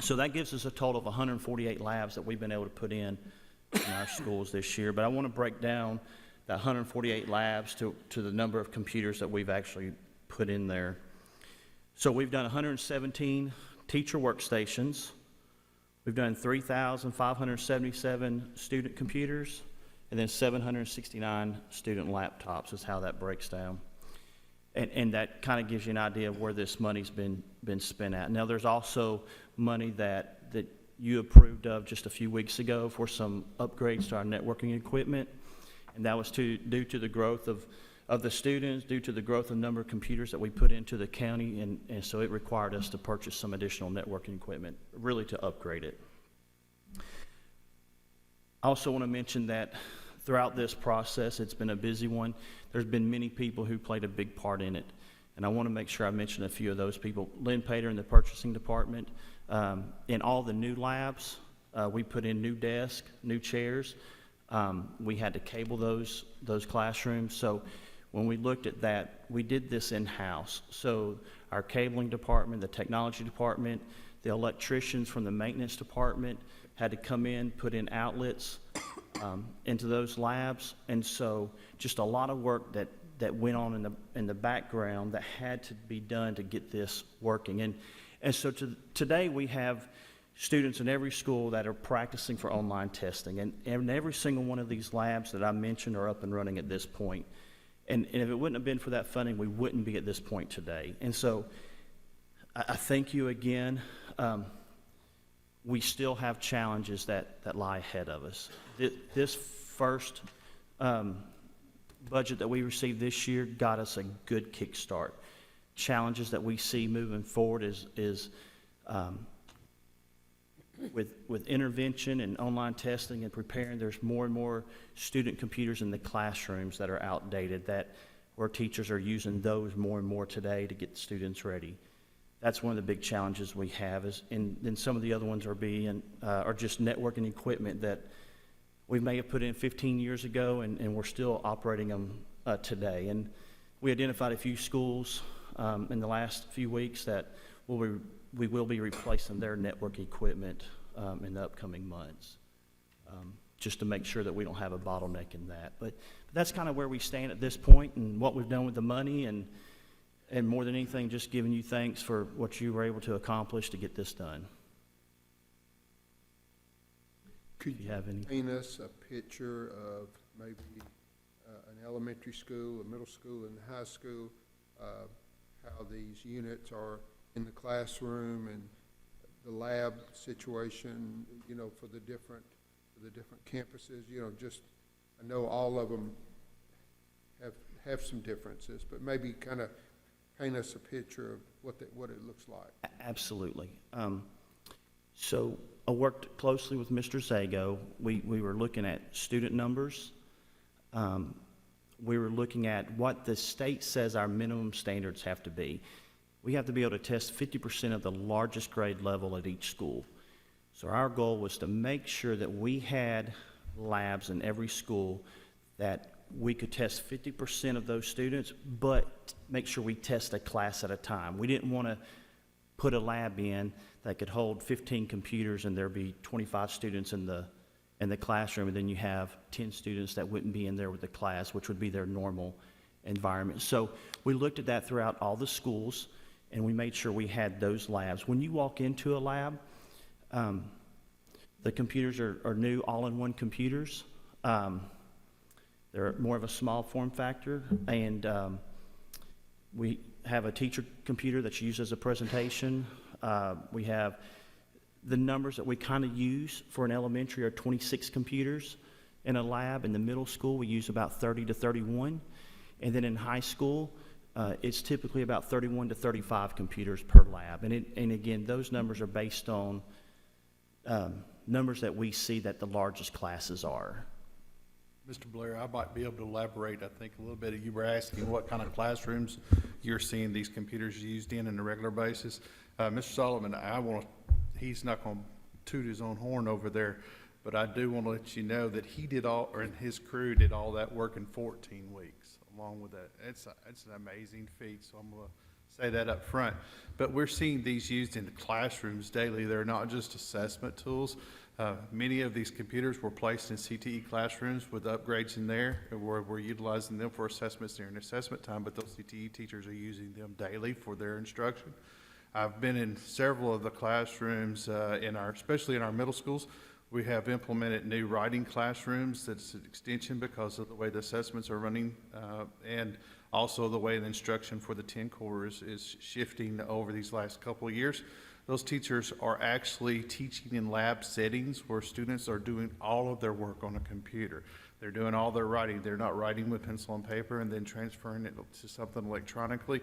S11: So that gives us a total of 148 labs that we've been able to put in our schools this year. But I want to break down that 148 labs to the number of computers that we've actually put in there. So we've done 117 teacher workstations. We've done 3,577 student computers, and then 769 student laptops is how that breaks down. And that kind of gives you an idea of where this money's been spent at. Now, there's also money that you approved of just a few weeks ago for some upgrades to our networking equipment, and that was due to the growth of the students, due to the growth of the number of computers that we put into the county, and so it required us to purchase some additional networking equipment, really to upgrade it. I also want to mention that throughout this process, it's been a busy one. There's been many people who played a big part in it, and I want to make sure I mention a few of those people. Lynn Pater in the purchasing department. In all the new labs, we put in new desks, new chairs. We had to cable those classrooms. So when we looked at that, we did this in-house. So our cabling department, the technology department, the electricians from the maintenance department had to come in, put in outlets into those labs. And so just a lot of work that went on in the background that had to be done to get this working. And so today we have students in every school that are practicing for online testing. And every single one of these labs that I mentioned are up and running at this point. And if it wouldn't have been for that funding, we wouldn't be at this point today. And so I thank you again. We still have challenges that lie ahead of us. This first budget that we received this year got us a good kickstart. Challenges that we see moving forward is with intervention and online testing and preparing, there's more and more student computers in the classrooms that are outdated, where teachers are using those more and more today to get the students ready. That's one of the big challenges we have, and then some of the other ones are just networking equipment that we may have put in 15 years ago, and we're still operating them today. And we identified a few schools in the last few weeks that we will be replacing their network equipment in the upcoming months, just to make sure that we don't have a bottleneck in that. But that's kind of where we stand at this point and what we've done with the money, and more than anything, just giving you thanks for what you were able to accomplish to get this done.
S1: Could
S11: you have any?
S1: Paint us a picture of maybe an elementary school, a middle school, and a high school, how these units are in the classroom and the lab situation, for the different campuses, just, I know all of them have some differences, but maybe kind of paint us a picture of what it looks like.
S11: Absolutely. So I worked closely with Mr. Zago. We were looking at student numbers. We were looking at what the state says our minimum standards have to be. We have to be able to test 50% of the largest grade level at each school. So our goal was to make sure that we had labs in every school that we could test 50% of those students, but make sure we test a class at a time. We didn't want to put a lab in that could hold 15 computers and there be 25 students in the classroom, and then you have 10 students that wouldn't be in there with the class, which would be their normal environment. So we looked at that throughout all the schools, and we made sure we had those labs. When you walk into a lab, the computers are new all-in-one computers. They're more of a small form factor, and we have a teacher computer that's used as a presentation. We have the numbers that we kind of use for an elementary are 26 computers in a lab. In the middle school, we use about 30 to 31. And then in high school, it's typically about 31 to 35 computers per lab. And again, those numbers are based on numbers that we see that the largest classes are.
S12: Mr. Blair, I might be able to elaborate, I think, a little bit. You were asking what kind of classrooms you're seeing these computers used in on a regular basis. Mr. Solomon, he's not going to toot his own horn over there, but I do want to let you know that he did all, or his crew did all that work in 14 weeks along with that. It's an amazing feat, so I'm going to say that up front. But we're seeing these used in the classrooms daily. They're not just assessment tools. Many of these computers were placed in CTE classrooms with upgrades in there, where we're utilizing them for assessments during assessment time, but those CTE teachers are using them daily for their instruction. I've been in several of the classrooms especially in our middle schools. We have implemented new writing classrooms. That's an extension because of the way the assessments are running, and also the way the instruction for the 10 core is shifting over these last couple of years. Those teachers are actually teaching in lab settings where students are doing all of their work on a computer. They're doing all their writing. They're not writing with pencil and paper and then transferring it to something electronically.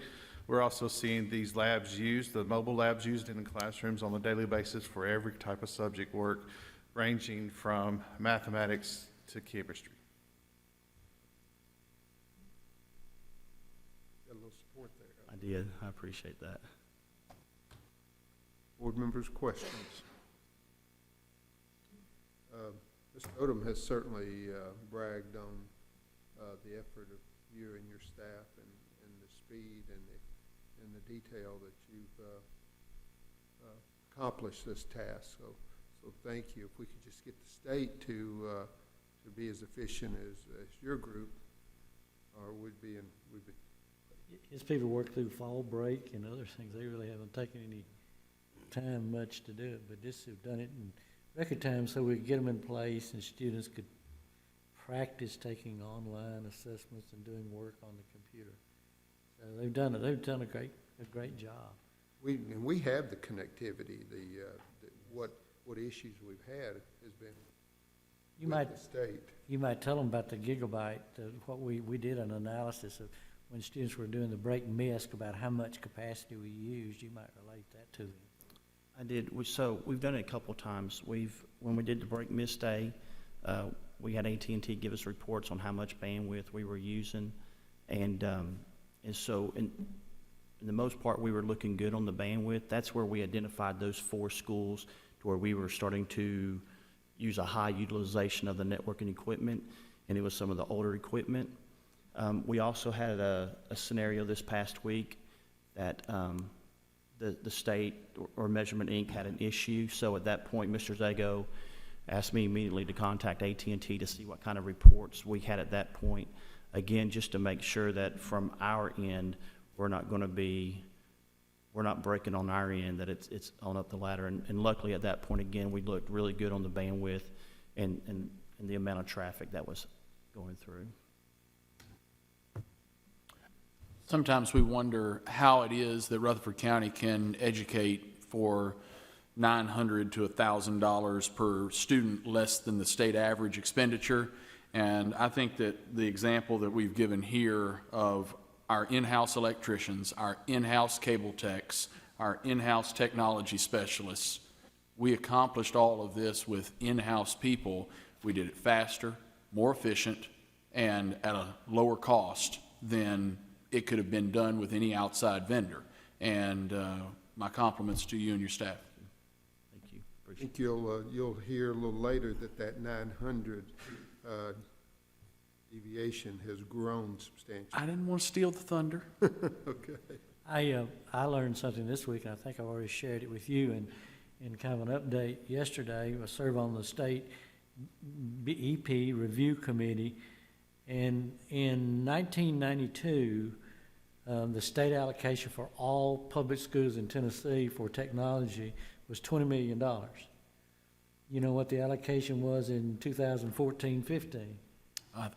S12: We're also seeing these labs used, the mobile labs used in the classrooms on a daily basis for every type of subject work, ranging from mathematics to chemistry.
S1: Got a little support there.
S11: I did. I appreciate that.
S1: Board members' questions? Mr. Odom has certainly bragged on the effort of you and your staff and the speed and the detail that you've accomplished this task. So thank you. If we could just get the state to be as efficient as your group, we'd be.
S2: His people work through fall break and other things. They really haven't taken any time much to do it, but this have done it in record time so we could get them in place and students could practice taking online assessments and doing work on the computer. So they've done it. They've done a great job.
S1: We have the connectivity. What issues we've had has been with the state.
S2: You might tell them about the gigabyte. What we did an analysis of when students were doing the break MISC about how much capacity we used. You might relate that to them.
S11: I did. So we've done it a couple of times. When we did the break miss day, we had AT&T give us reports on how much bandwidth we were using, and so in the most part we were looking good on the bandwidth. That's where we identified those 4 schools to where we were starting to use a high utilization of the networking equipment, and it was some of the older equipment. We also had a scenario this past week that the state or Measurement Inc. had an issue. So at that point, Mr. Zago asked me immediately to contact AT&T to see what kind of reports we had at that point. Again, just to make sure that from our end, we're not breaking on our end, that it's on up the ladder. And luckily at that point, again, we looked really good on the bandwidth and the amount of traffic that was going through.
S10: Sometimes we wonder how it is that Rutherford County can educate for $900 to $1,000 per student, less than the state average expenditure. And I think that the example that we've given here of our in-house electricians, our in-house cable techs, our in-house technology specialists, we accomplished all of this with in-house people. We did it faster, more efficient, and at a lower cost than it could have been done with any outside vendor. And my compliments to you and your staff.
S11: Thank you.
S1: I think you'll hear a little later that 900 deviation has grown substantially.
S10: I didn't want to steal the thunder.
S1: Okay.
S2: I learned something this week, and I think I've already shared it with you in kind of an update yesterday. I serve on the state EP review committee, and in 1992, the state allocation for all public schools in Tennessee for technology was $20 million. You know what the allocation was in 2014-15?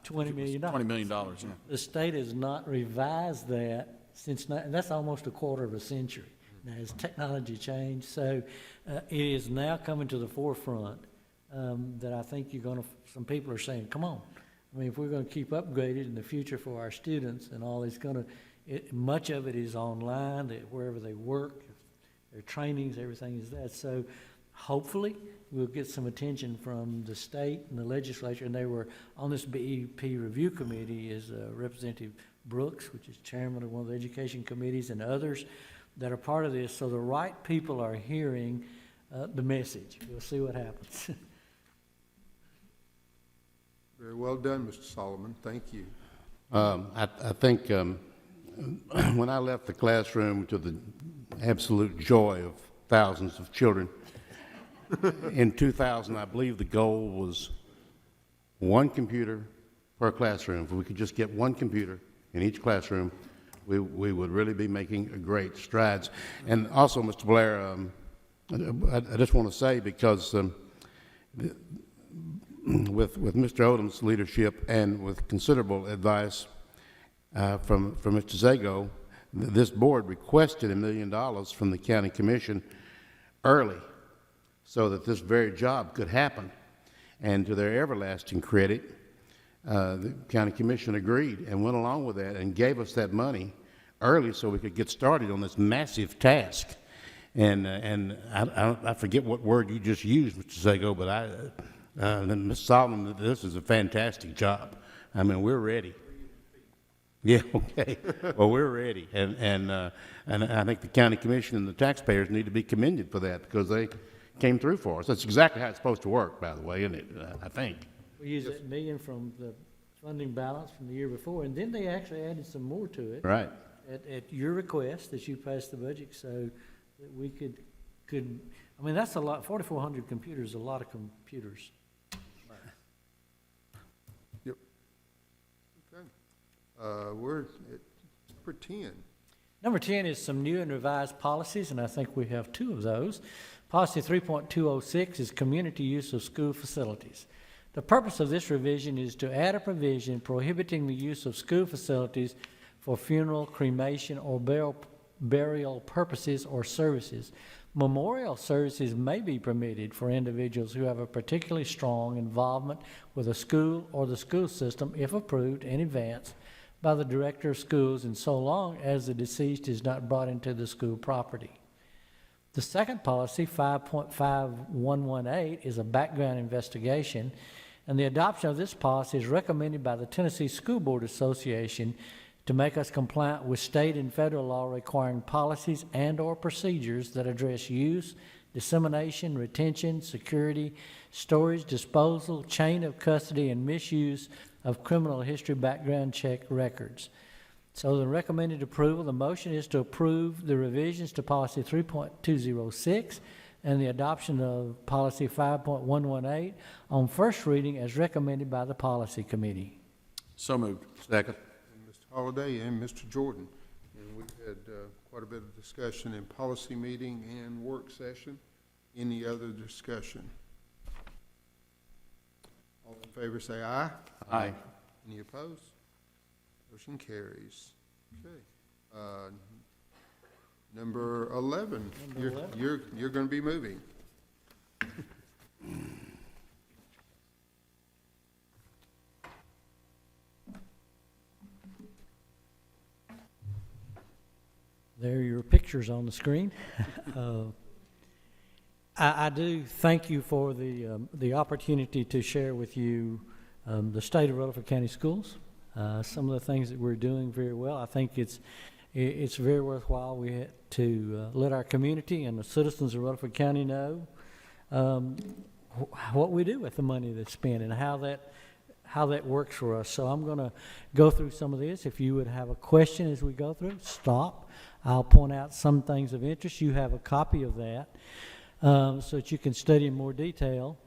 S2: $20 million.
S10: $20 million, yeah.
S2: The state has not revised that since, and that's almost a quarter of a century. Now, has technology changed? So it is now coming to the forefront that I think some people are saying, come on. I mean, if we're going to keep upgraded in the future for our students and all, much of it is online, wherever they work, their trainings, everything is that. So hopefully we'll get some attention from the state and the legislature. And they were on this BEP review committee is Representative Brooks, which is chairman of one of the education committees, and others that are part of this. So the right people are hearing the message. We'll see what happens.
S1: Very well done, Mr. Solomon. Thank you.
S4: I think when I left the classroom, to the absolute joy of thousands of children, in 2000, I believe the goal was one computer per classroom. If we could just get one computer in each classroom, we would really be making great strides. And also, Mr. Blair, I just want to say, because with Mr. Odom's leadership and with considerable advice from Mr. Zago, this board requested $1 million from the county commission early so that this very job could happen. And to their everlasting credit, the county commission agreed and went along with that and gave us that money early so we could get started on this massive task. And I forget what word you just used, Mr. Zago, but Mr. Solomon, this is a fantastic job. I mean, we're ready. Yeah, okay. Well, we're ready. And I think the county commission and the taxpayers need to be commended for that, because they came through for us. That's exactly how it's supposed to work, by the way, isn't it? I think.
S2: We used that $1 million from the funding balance from the year before, and then they actually added some more to it.
S4: Right.
S2: At your request, that you passed the budget, so that we could, I mean, that's a lot. 4,400 computers is a lot of computers.
S1: Yep. Okay. We're at number 10.
S2: Number 10 is some new and revised policies, and I think we have two of those. Policy 3.206 is community use of school facilities. The purpose of this revision is to add a provision prohibiting the use of school facilities for funeral, cremation, or burial purposes or services. Memorial services may be permitted for individuals who have a particularly strong involvement with a school or the school system if approved in advance by the director of schools, and so long as the deceased is not brought into the school property. The second policy, 5.5118, is a background investigation, and the adoption of this policy is recommended by the Tennessee School Board Association to make us compliant with state and federal law requiring policies and/or procedures that address use, dissemination, retention, security, storage, disposal, chain of custody, and misuse of criminal history background check records. So the recommended approval, the motion is to approve the revisions to policy 3.206 and the adoption of policy 5.118 on first reading as recommended by the policy committee.
S10: So moved.
S4: Second.
S1: Mr. Holliday and Mr. Jordan. And we've had quite a bit of discussion in policy meeting and work session. Any other discussion? All in favor say aye.
S10: Aye.
S1: Any opposed? Motion carries. Okay. Number 11.
S2: Number 11.
S1: You're going to be moving.
S2: There are your pictures on the screen. I do thank you for the opportunity to share with you the state of Rutherford County Schools. Some of the things that we're doing very well. I think it's very worthwhile to let our community and the citizens of Rutherford County know what we do with the money that's spent and how that works for us. So I'm going to go through some of this. If you would have a question as we go through, stop. I'll point out some things of interest. You have a copy of that so that you can study in more detail.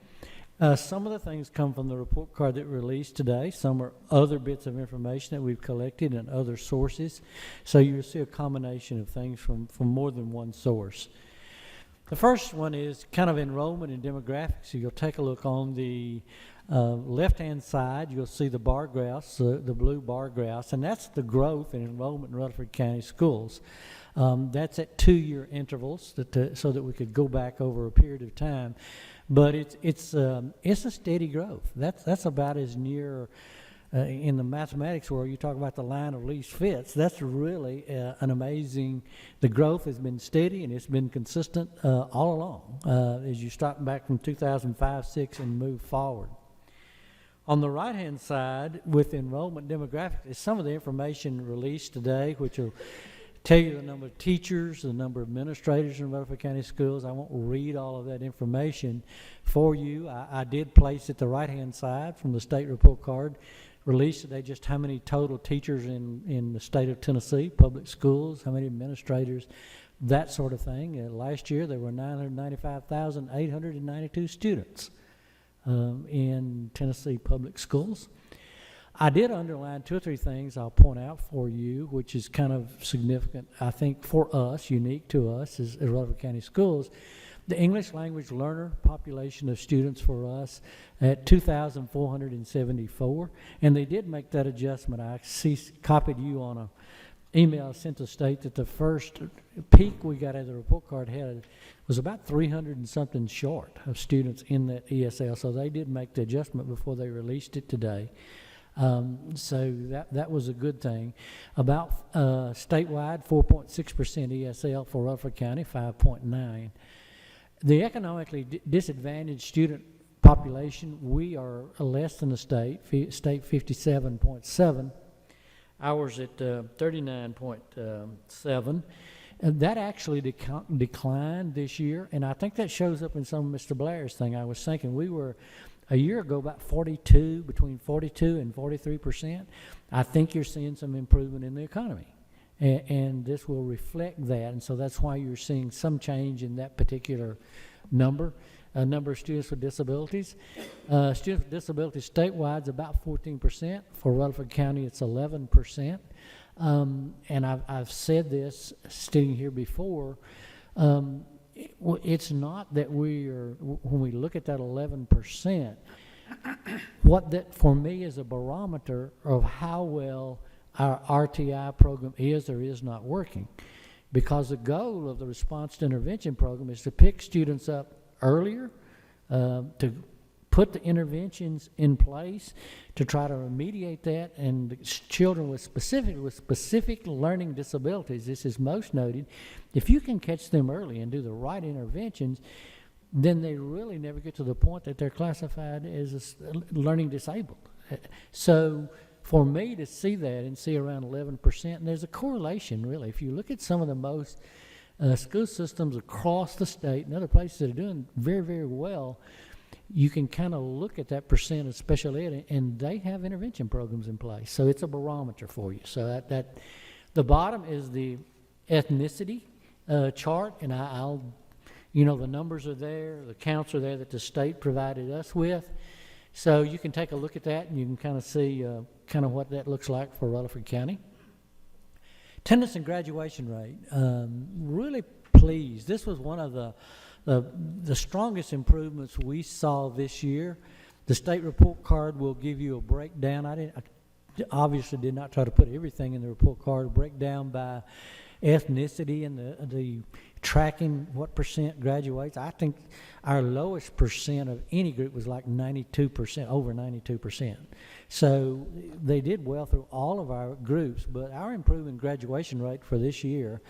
S2: Some of the things come from the report card that we released today. Some are other bits of information that we've collected and other sources. So you'll see a combination of things from more than one source. The first one is kind of enrollment and demographics. So you'll take a look on the left-hand side. You'll see the bar graphs, the blue bar graphs, and that's the growth in enrollment in Rutherford County schools. That's at 2-year intervals so that we could go back over a period of time. But it's a steady growth. That's about as near in the mathematics world. You talk about the line of least fits. That's really an amazing. The growth has been steady and it's been consistent all along as you start back from 2005, 6, and move forward. On the right-hand side, with enrollment demographics, is some of the information released today, which will tell you the number of teachers, the number of administrators in Rutherford County Schools. I won't read all of that information for you. I did place at the right-hand side from the state report card released today just how many total teachers in the state of Tennessee, public schools, how many administrators, that sort of thing. Last year there were 995,892 students in Tennessee public schools. I did underline 2 or 3 things I'll point out for you, which is kind of significant, I think, for us, unique to us as Rutherford County Schools. The English language learner population of students for us at 2,474, and they did make that adjustment. I copied you on an email sent to state that the first peak we got at the report card had was about 300 and something short of students in that ESL, so they did make the adjustment before they released it today. So that was a good thing. About statewide, 4.6% ESL for Rutherford County, 5.9. The economically disadvantaged student population, we are less than the state 57.7, ours at 39.7. That actually declined this year, and I think that shows up in some of Mr. Blair's thing. I was thinking we were a year ago about between 42 and 43%. I think you're seeing some improvement in the economy, and this will reflect that, and so that's why you're seeing some change in that particular number. Number of students with disabilities. Students with disabilities statewide is about 14%. For Rutherford County, it's 11%. And I've said this sitting here before. It's not that when we look at that 11%, what that for me is a barometer of how well our RTI program is or is not working. Because the goal of the response to intervention program is to pick students up earlier, to put the interventions in place to try to remediate that, and the children with specific learning disabilities, this is most noted, if you can catch them early and do the right interventions, then they really never get to the point that they're classified as learning disabled. So for me to see that and see around 11%, and there's a correlation really. If you look at some of the most school systems across the state and other places that are doing very, very well, you can kind of look at that percent of special ed, and they have intervention programs in place. So it's a barometer for you. So that the bottom is the ethnicity chart, and I'll the numbers are there, the counts are there that the state provided us with. So you can take a look at that, and you can kind of see kind of what that looks like for Rutherford County. Attendance and graduation rate, really pleased. This was one of the strongest improvements we saw this year. The state report card will give you a breakdown. I obviously did not try to put everything in the report card, a breakdown by ethnicity and the tracking what percent graduates. I think our lowest percent of any group was like 92%, over 92%. So they did well through all of our groups, but our improvement graduation rate for this year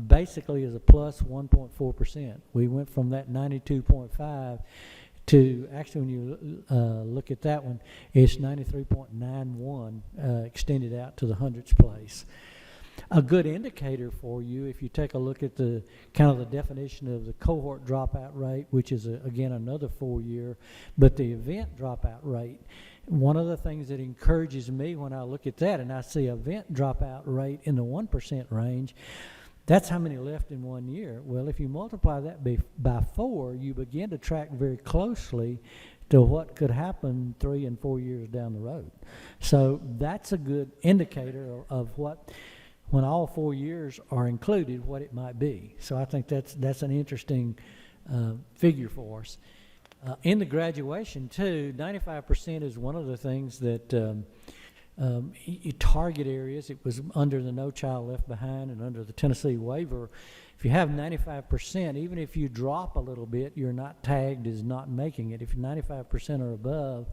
S2: basically is a plus 1.4%. We went from that 92.5 to, actually when you look at that one, it's 93.91 extended out to the hundredths place. A good indicator for you, if you take a look at the kind of the definition of the cohort dropout rate, which is again another 4-year, but the event dropout rate, one of the things that encourages me when I look at that and I see event dropout rate in the 1% range, That's how many left in 1 year. Well, if you multiply that by 4, you begin to track very closely to what could happen 3 and 4 years down the road. So that's a good indicator of what, when all 4 years are included, what it might be. So I think that's an interesting figure for us. In the graduation, too, 95% is one of the things that target areas. It was under the No Child Left Behind and under the Tennessee waiver. If you have 95%, even if you drop a little bit, you're not tagged as not making it. If you're 95% or above,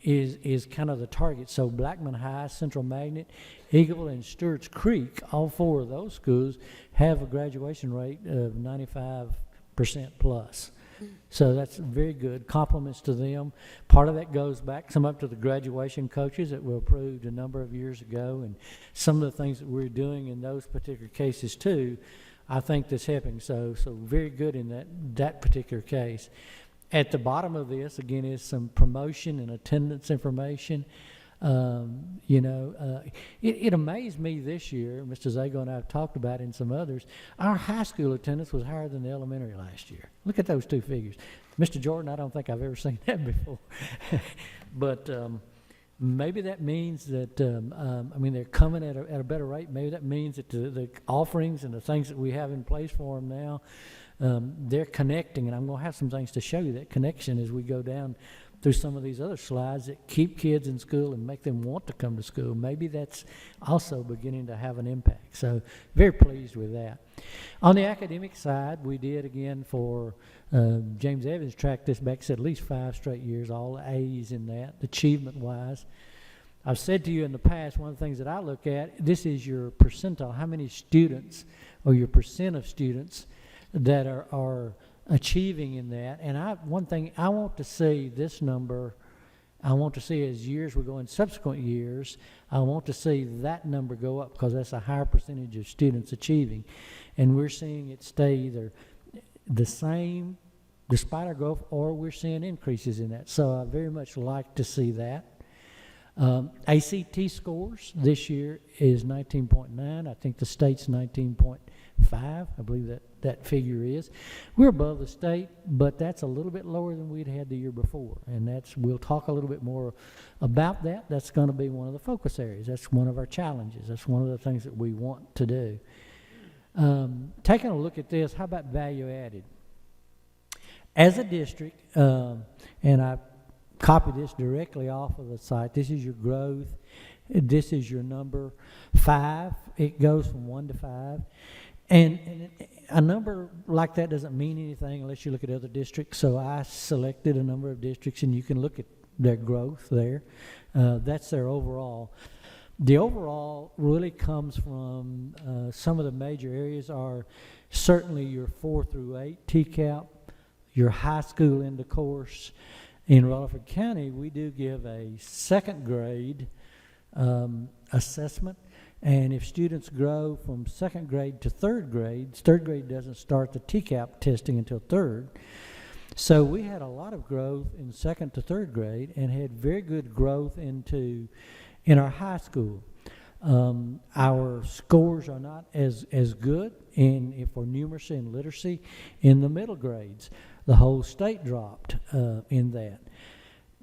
S2: is kind of the target. So Blackman High, Central Magnet, Eagleville, and Stewart's Creek, all 4 of those schools have a graduation rate of 95% plus. So that's very good. Compliments to them. Part of that goes back some up to the graduation coaches that were approved a number of years ago, and some of the things that we're doing in those particular cases too, I think that's helping. So very good in that particular case. At the bottom of this, again, is some promotion and attendance information. It amazed me this year, Mr. Zago and I have talked about it and some others, our high school attendance was higher than the elementary last year. Look at those 2 figures. Mr. Jordan, I don't think I've ever seen that before. But maybe that means that, they're coming at a better rate. Maybe that means that the offerings and the things that we have in place for them now, they're connecting, and I'm going to have some things to show you that connection as we go down through some of these other slides that keep kids in school and make them want to come to school. Maybe that's also beginning to have an impact. So very pleased with that. On the academic side, we did, again, for James Evans tracked this back at least 5 straight years, all A's in that, achievement-wise. I've said to you in the past, one of the things that I look at, this is your percentile, how many students or your percent of students that are achieving in that. And one thing I want to see this number, I want to see as years will go in subsequent years, I want to see that number go up because that's a higher percentage of students achieving. And we're seeing it stay either the same despite our growth, or we're seeing increases in that. So I very much like to see that. ACT scores this year is 19.9. I think the state's 19.5. I believe that figure is. We're above the state, but that's a little bit lower than we'd had the year before. And we'll talk a little bit more about that. That's going to be one of the focus areas. That's one of our challenges. That's one of the things that we want to do. Taking a look at this, how about value added? As a district, and I copied this directly off of the site, this is your growth. This is your number 5. It goes from 1 to 5. And a number like that doesn't mean anything unless you look at other districts. So I selected a number of districts, and you can look at their growth there. That's their overall. The overall really comes from some of the major areas are certainly your 4 through 8 TCAP, your high school end of course. In Rutherford County, we do give a 2nd grade assessment. And if students grow from 2nd grade to 3rd grade, 3rd grade doesn't start the TCAP testing until 3rd. So we had a lot of growth in 2nd to 3rd grade and had very good growth in our high school. Our scores are not as good for numeracy and literacy in the middle grades. The whole state dropped in that.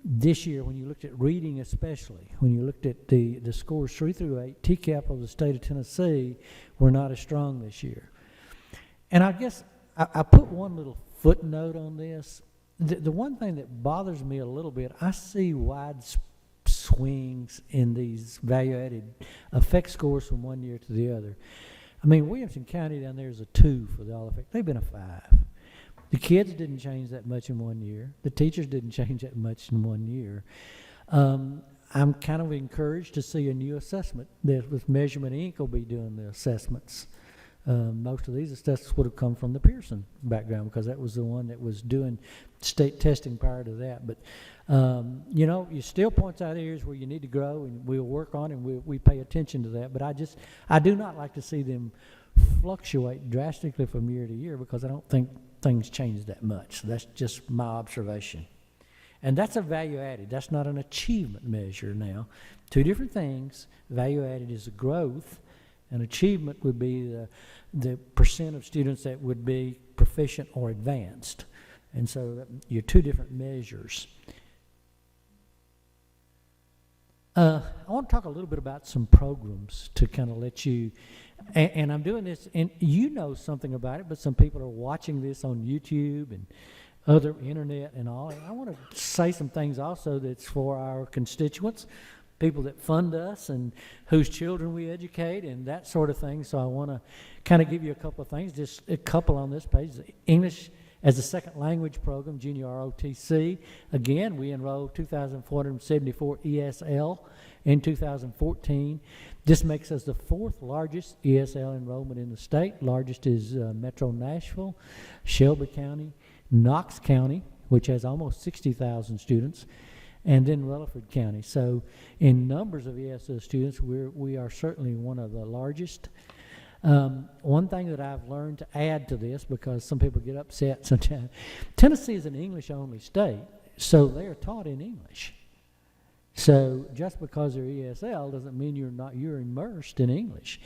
S2: This year, when you looked at reading especially, when you looked at the scores 3 through 8, TCAP of the state of Tennessee were not as strong this year. And I guess I put one little footnote on this. The one thing that bothers me a little bit, I see wide swings in these value-added effect scores from one year to the other. I mean, Williamson County down there is a 2 for the all effect. They've been a 5. The kids didn't change that much in 1 year. The teachers didn't change that much in 1 year. I'm kind of encouraged to see a new assessment that with Measurement Inc. will be doing the assessments. Most of these assessments would have come from the Pearson background because that was the one that was doing state testing prior to that. But, you still points out areas where you need to grow, and we'll work on it, and we pay attention to that. But I do not like to see them fluctuate drastically from year to year because I don't think things change that much. That's just my observation. And that's a value added. That's not an achievement measure now. 2 different things. Value added is a growth, and achievement would be the percent of students that would be proficient or advanced. And so you're two different measures. I want to talk a little bit about some programs to kind of let you, and I'm doing this, and you know something about it, but some people are watching this on YouTube and other internet and all. And I want to say some things also that's for our constituents, people that fund us and whose children we educate and that sort of thing. So I want to kind of give you a couple of things, just a couple on this page. English as a second language program, Junior ROTC. Again, we enrolled 2,474 ESL in 2014. This makes us the fourth largest ESL enrollment in the state. Largest is Metro Nashville, Shelby County, Knox County, which has almost 60,000 students, and then Rutherford County. So in numbers of ESL students, we are certainly one of the largest. One thing that I've learned to add to this, because some people get upset sometimes, Tennessee is an English-only state, so they're taught in English. So just because they're ESL doesn't mean you're immersed in English.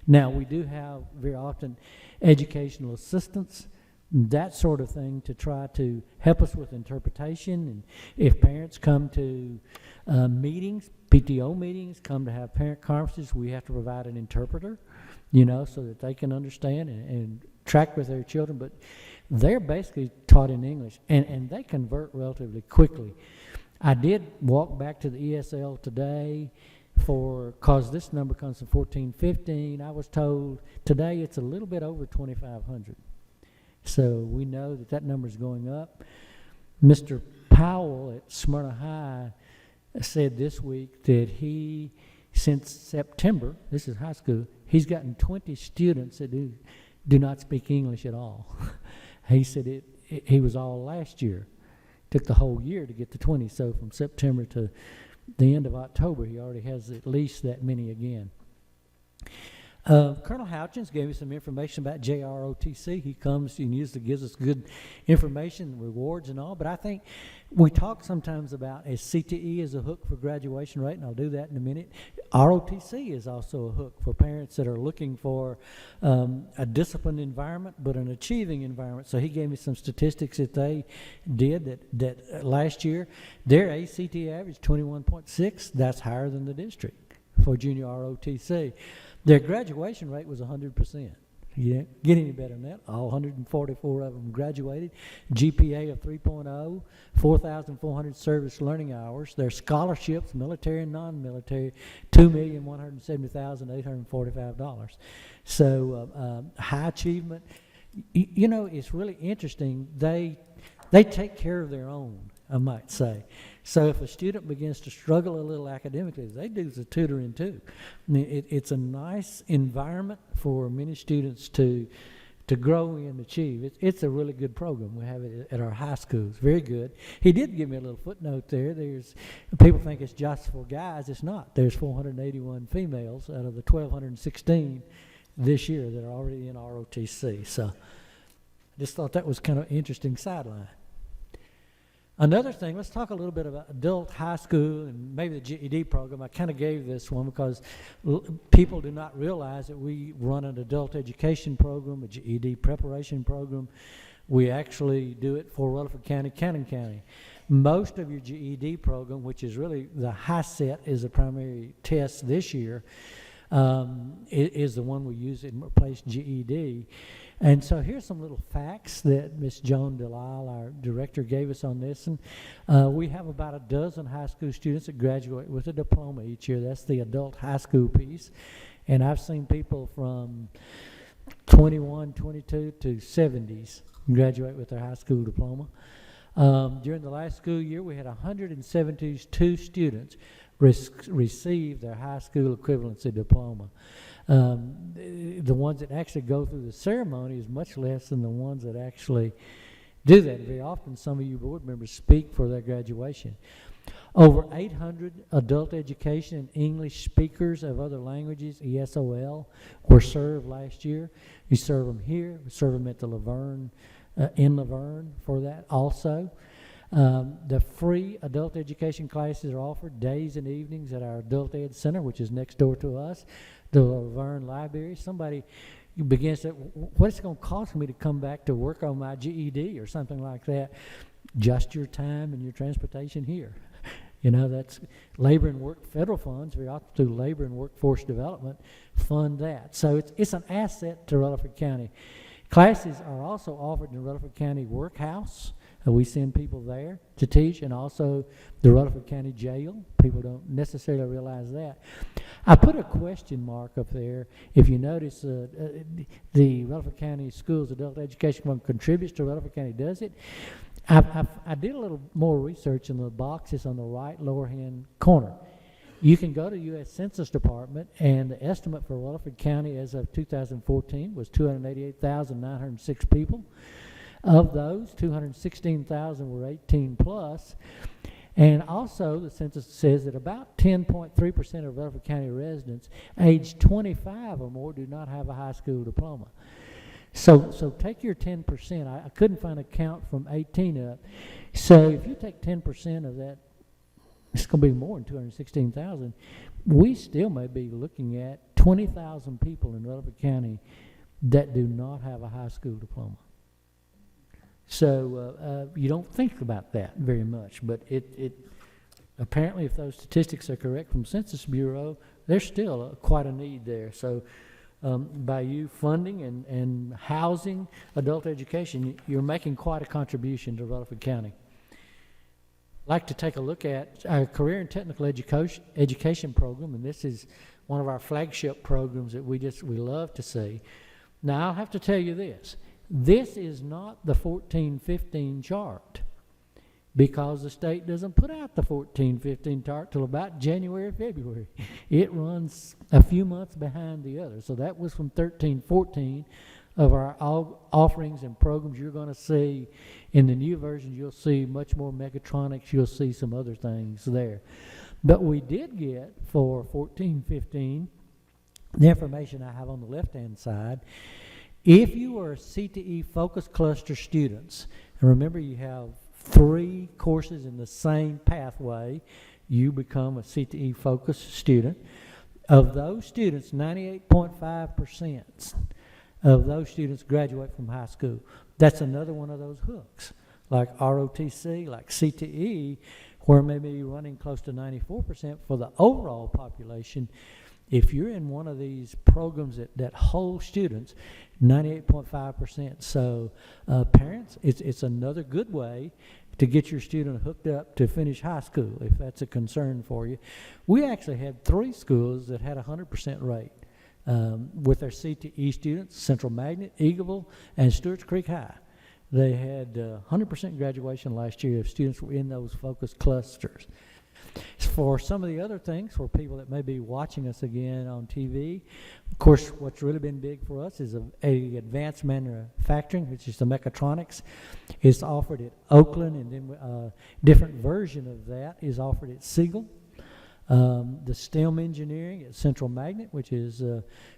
S2: Now, we do have very often educational assistants, that sort of thing, to try to help us with interpretation. And if parents come to meetings, PTO meetings, come to have parent conferences, we have to provide an interpreter, so that they can understand and track with their children. But they're basically taught in English, and they convert relatively quickly. I did walk back to the ESL today because this number comes from 1415. I was told today it's a little bit over 2,500. So we know that number is going up. Mr. Powell at Smyrna High said this week that since September, this is high school, he's gotten 20 students that do not speak English at all. He said he was all last year. Took the whole year to get to 20. So from September to the end of October, he already has at least that many again. Colonel Houchins gave us some information about JROTC. He comes and usually gives us good information, rewards and all, but I think we talk sometimes about as CTE as a hook for graduation rate, and I'll do that in a minute. ROTC is also a hook for parents that are looking for a disciplined environment, but an achieving environment. So he gave me some statistics that they did that last year. Their ACT average, 21.6, that's higher than the district for junior ROTC. Their graduation rate was 100%. You didn't get any better than that. All 144 of them graduated. GPA of 3.0, 4,400 service learning hours. Their scholarships, military and non-military, $2,170,845. So high achievement. It's really interesting. They take care of their own, I might say. So if a student begins to struggle a little academically, they do the tutoring too. I mean, it's a nice environment for many students to grow and achieve. It's a really good program. We have it at our high schools. Very good. He did give me a little footnote there. People think it's just for guys. It's not. There's 481 females out of the 1,216 this year that are already in ROTC. So I just thought that was kind of an interesting sideline. Another thing, let's talk a little bit about adult high school and maybe the GED program. I kind of gave this one because people do not realize that we run an adult education program, a GED preparation program. We actually do it for Rutherford County, Cannon County. Most of your GED program, which is really the HiSET is the primary test this year, is the one we use in replace GED. And so here's some little facts that Ms. Joan Delisle, our director, gave us on this. And we have about a dozen high school students that graduate with a diploma each year. That's the adult high school piece. And I've seen people from 21, 22 to 70s graduate with their high school diploma. During the last school year, we had 172 students receive their high school equivalency diploma. The ones that actually go through the ceremony is much less than the ones that actually do that. Very often, some of you board members speak for their graduation. Over 800 adult education and English speakers of other languages, ESOL, were served last year. We serve them here. We serve them at the Laverne, in Laverne for that also. The free adult education classes are offered days and evenings at our Adult Ed Center, which is next door to us, the Laverne Library. Somebody begins to, what's it going to cost me to come back to work on my GED or something like that? Just your time and your transportation here. You know, that's labor and work, federal funds, we ought to do labor and workforce development, fund that. So it's an asset to Rutherford County. Classes are also offered in Rutherford County Workhouse. We send people there to teach, and also the Rutherford County Jail. People don't necessarily realize that. I put a question mark up there. If you notice, the Rutherford County Schools Adult Education Fund contributes to Rutherford County, does it? I did a little more research in the boxes on the right lower-hand corner. You can go to U.S. Census Department, and the estimate for Rutherford County as of 2014 was 288,906 people. Of those, 216,000 were 18 plus. And also, the census says that about 10.3% of Rutherford County residents aged 25 or more do not have a high school diploma. So take your 10%. I couldn't find a count from 18 up. So if you take 10% of that, it's going to be more than 216,000. We still may be looking at 20,000 people in Rutherford County that do not have a high school diploma. So you don't think about that very much, but it apparently, if those statistics are correct from Census Bureau, there's still quite a need there. So by you funding and housing adult education, you're making quite a contribution to Rutherford County. I'd like to take a look at our career and technical education program, and this is one of our flagship programs that we love to see. Now, I'll have to tell you this. This is not the 14-15 chart, because the state doesn't put out the 14-15 chart till about January, February. It runs a few months behind the other. So that was from 13-14 of our offerings and programs. You're going to see in the new version, you'll see much more mechatronics. You'll see some other things there. But we did get for 14-15 the information I have on the left-hand side. If you are CTE focus cluster students, and remember you have 3 courses in the same pathway, you become a CTE focus student. Of those students, 98.5% of those students graduate from high school. That's another one of those hooks, like ROTC, like CTE, where maybe running close to 94% for the overall population. If you're in one of these programs that hold students, 98.5%. So parents, it's another good way to get your student hooked up to finish high school, if that's a concern for you. We actually had 3 schools that had a 100% rate with their CTE students: Central Magnet, Eagleville, and Stewart's Creek High. They had 100% graduation last year if students were in those focus clusters. For some of the other things, for people that may be watching us again on TV, of course, what's really been big for us is a advanced manufacturing, which is the mechatronics. It's offered at Oakland, and then a different version of that is offered at Siegel. The STEM engineering at Central Magnet, which is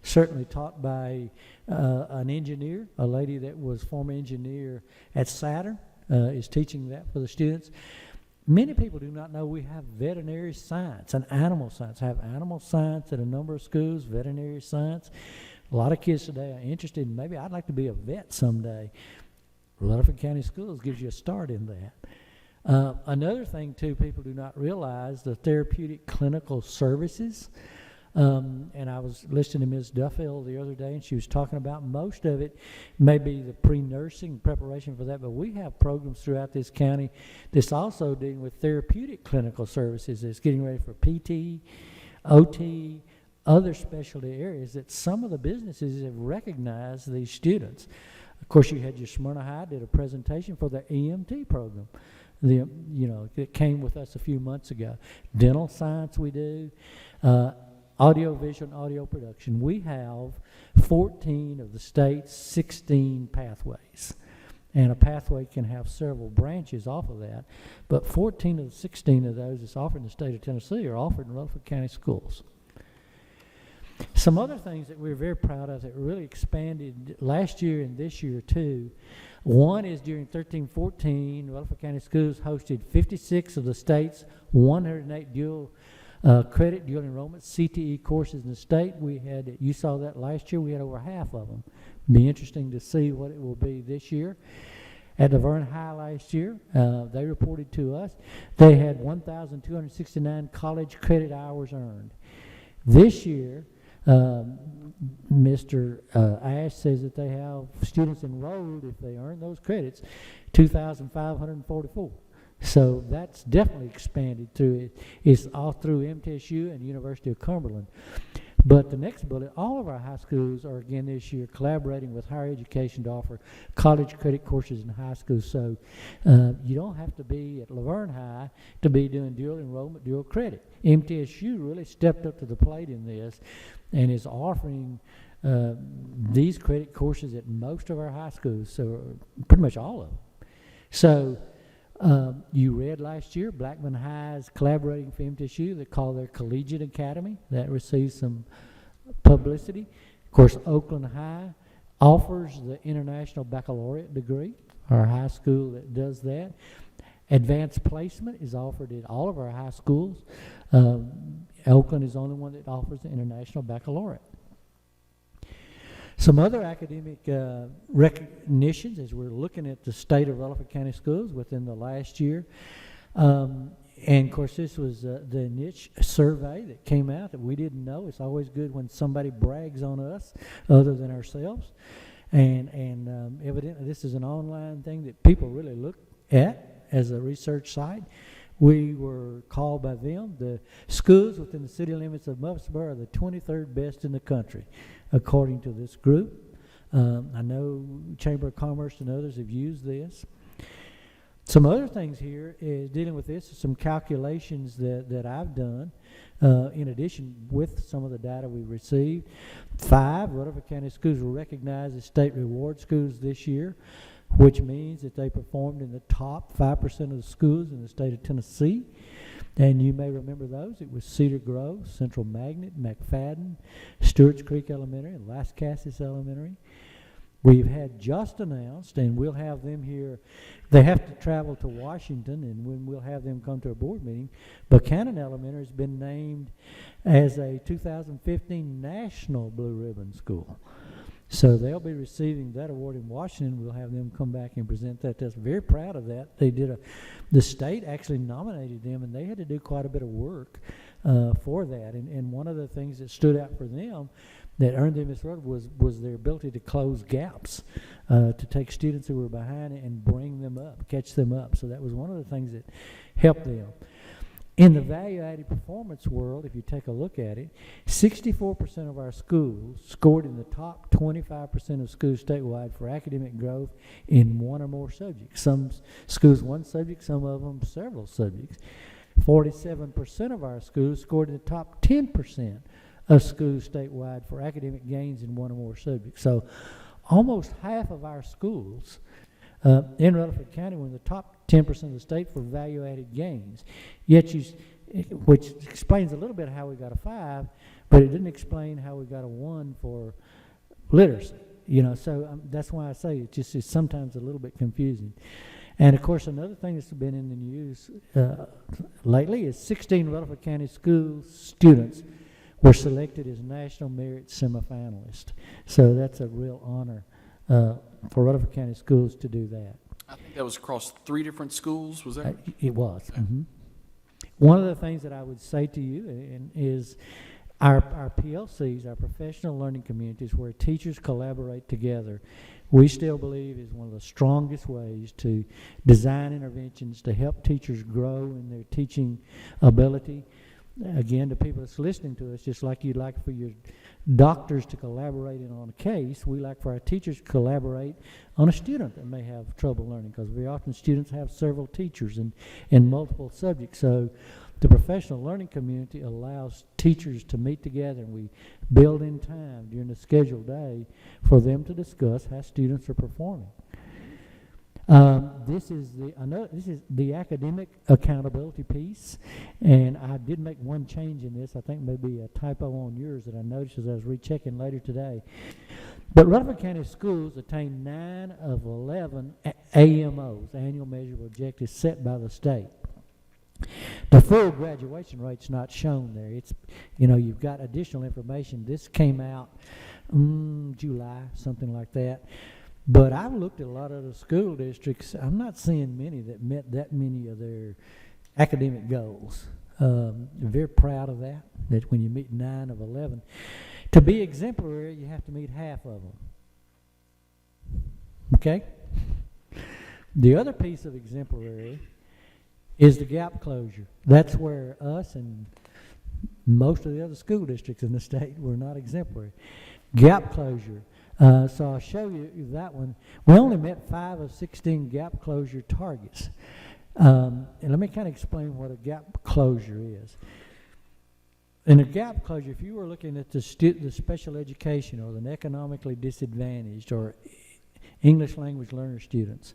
S2: certainly taught by an engineer, a lady that was former engineer at Saturn, is teaching that for the students. Many people do not know we have veterinary science and animal science. I have animal science at a number of schools, veterinary science. A lot of kids today are interested in, maybe I'd like to be a vet someday. Rutherford County Schools gives you a start in that. Another thing, too, people do not realize, the therapeutic clinical services. And I was listening to Ms. Duffield the other day, and she was talking about most of it may be the pre-nursing preparation for that, but we have programs throughout this county that's also dealing with therapeutic clinical services. It's getting ready for PT, OT, other specialty areas that some of the businesses have recognized these students. Of course, you had your Smyrna High did a presentation for the EMT program. It came with us a few months ago. Dental science we do. Audio, visual, and audio production. We have 14 of the state's 16 pathways. And a pathway can have several branches off of that. But 14 of the 16 of those that's offered in the state of Tennessee are offered in Rutherford County schools. Some other things that we're very proud of that really expanded last year and this year too. One is during 13-14, Rutherford County Schools hosted 56 of the state's 108 dual enrollment CTE courses in the state. You saw that last year, we had over half of them. Be interesting to see what it will be this year. At Laverne High last year, they reported to us they had 1,269 college credit hours earned. This year, Mr. Ash says that they have students enrolled, if they earn those credits, 2,544. So that's definitely expanded through it. It's all through MTSU and University of Cumberland. But the next bullet, all of our high schools are again this year collaborating with higher education to offer college credit courses in high schools. So you don't have to be at Laverne High to be doing dual enrollment, dual credit. MTSU really stepped up to the plate in this and is offering these credit courses at most of our high schools, so pretty much all of them. So you read last year, Blackman High is collaborating for MTSU. They call their Collegiate Academy. That received some publicity. Of course, Oakland High offers the International Baccalaureate degree, our high school that does that. Advanced placement is offered at all of our high schools. Oakland is the only one that offers the International Baccalaureate. Some other academic recognitions as we're looking at the state of Rutherford County Schools within the last year. And of course, this was the niche survey that came out that we didn't know. It's always good when somebody brags on us other than ourselves. And evidently, this is an online thing that people really look at as a research site. We were called by them, the schools within the city limits of Murfreesboro are the 23rd best in the country, according to this group. I know Chamber of Commerce and others have used this. Some other things here is dealing with this, some calculations that I've done, in addition with some of the data we received. 5 Rutherford County schools were recognized as state reward schools this year, which means that they performed in the top 5% of the schools in the state of Tennessee. And you may remember those. It was Cedar Grove, Central Magnet, McFadden, Stewart's Creek Elementary, and Lascassas Elementary. We've had just announced, and we'll have them here. They have to travel to Washington, and when we'll have them come to a board meeting. Buchanan Elementary has been named as a 2015 National Blue Ribbon School. So they'll be receiving that award in Washington. We'll have them come back and present that to us. Very proud of that. They did the state actually nominated them, and they had to do quite a bit of work for that. And one of the things that stood out for them that earned them this award was their ability to close gaps, to take students who were behind and bring them up, catch them up. So that was one of the things that helped them. In the value-added performance world, if you take a look at it, 64% of our schools scored in the top 25% of schools statewide for academic growth in one or more subjects. Some schools one subject, some of them several subjects. 47% of our schools scored in the top 10% of schools statewide for academic gains in one or more subjects. So almost half of our schools in Rutherford County were in the top 10% of the state for value-added gains. Yet which explains a little bit how we got a 5, but it didn't explain how we got a 1 for literacy. So that's why I say it's sometimes a little bit confusing. And of course, another thing that's been in the news lately is 16 Rutherford County school students were selected as National Merit semifinalists. So that's a real honor for Rutherford County schools to do that.
S10: I think that was across 3 different schools, was that?
S2: It was. Mm-hmm. One of the things that I would say to you is our PLCs, our professional learning communities, where teachers collaborate together, we still believe is one of the strongest ways to design interventions to help teachers grow in their teaching ability. Again, to people that's listening to us, just like you'd like for your doctors to collaborate on a case, we like for our teachers to collaborate on a student that may have trouble learning, because very often students have several teachers in multiple subjects. So the professional learning community allows teachers to meet together, and we build in time during the scheduled day for them to discuss how students are performing. This is the academic accountability piece, and I did make one change in this. I think maybe a typo on yours that I noticed as I was rechecking later today. But Rutherford County Schools attained 9 of 11 AMOs, annual measurable objectives, set by the state. The full graduation rate's not shown there. It's, you've got additional information. This came out July, something like that. But I've looked at a lot of the school districts. I'm not seeing many that met that many of their academic goals. Very proud of that when you meet 9 of 11. To be exemplary, you have to meet half of them. Okay? The other piece of exemplary is the gap closure. That's where us and most of the other school districts in the state were not exemplary. Gap closure. So I'll show you that one. We only met 5 of 16 gap closure targets. And let me kind of explain what a gap closure is. In a gap closure, if you were looking at the special education or the economically disadvantaged or English language learner students,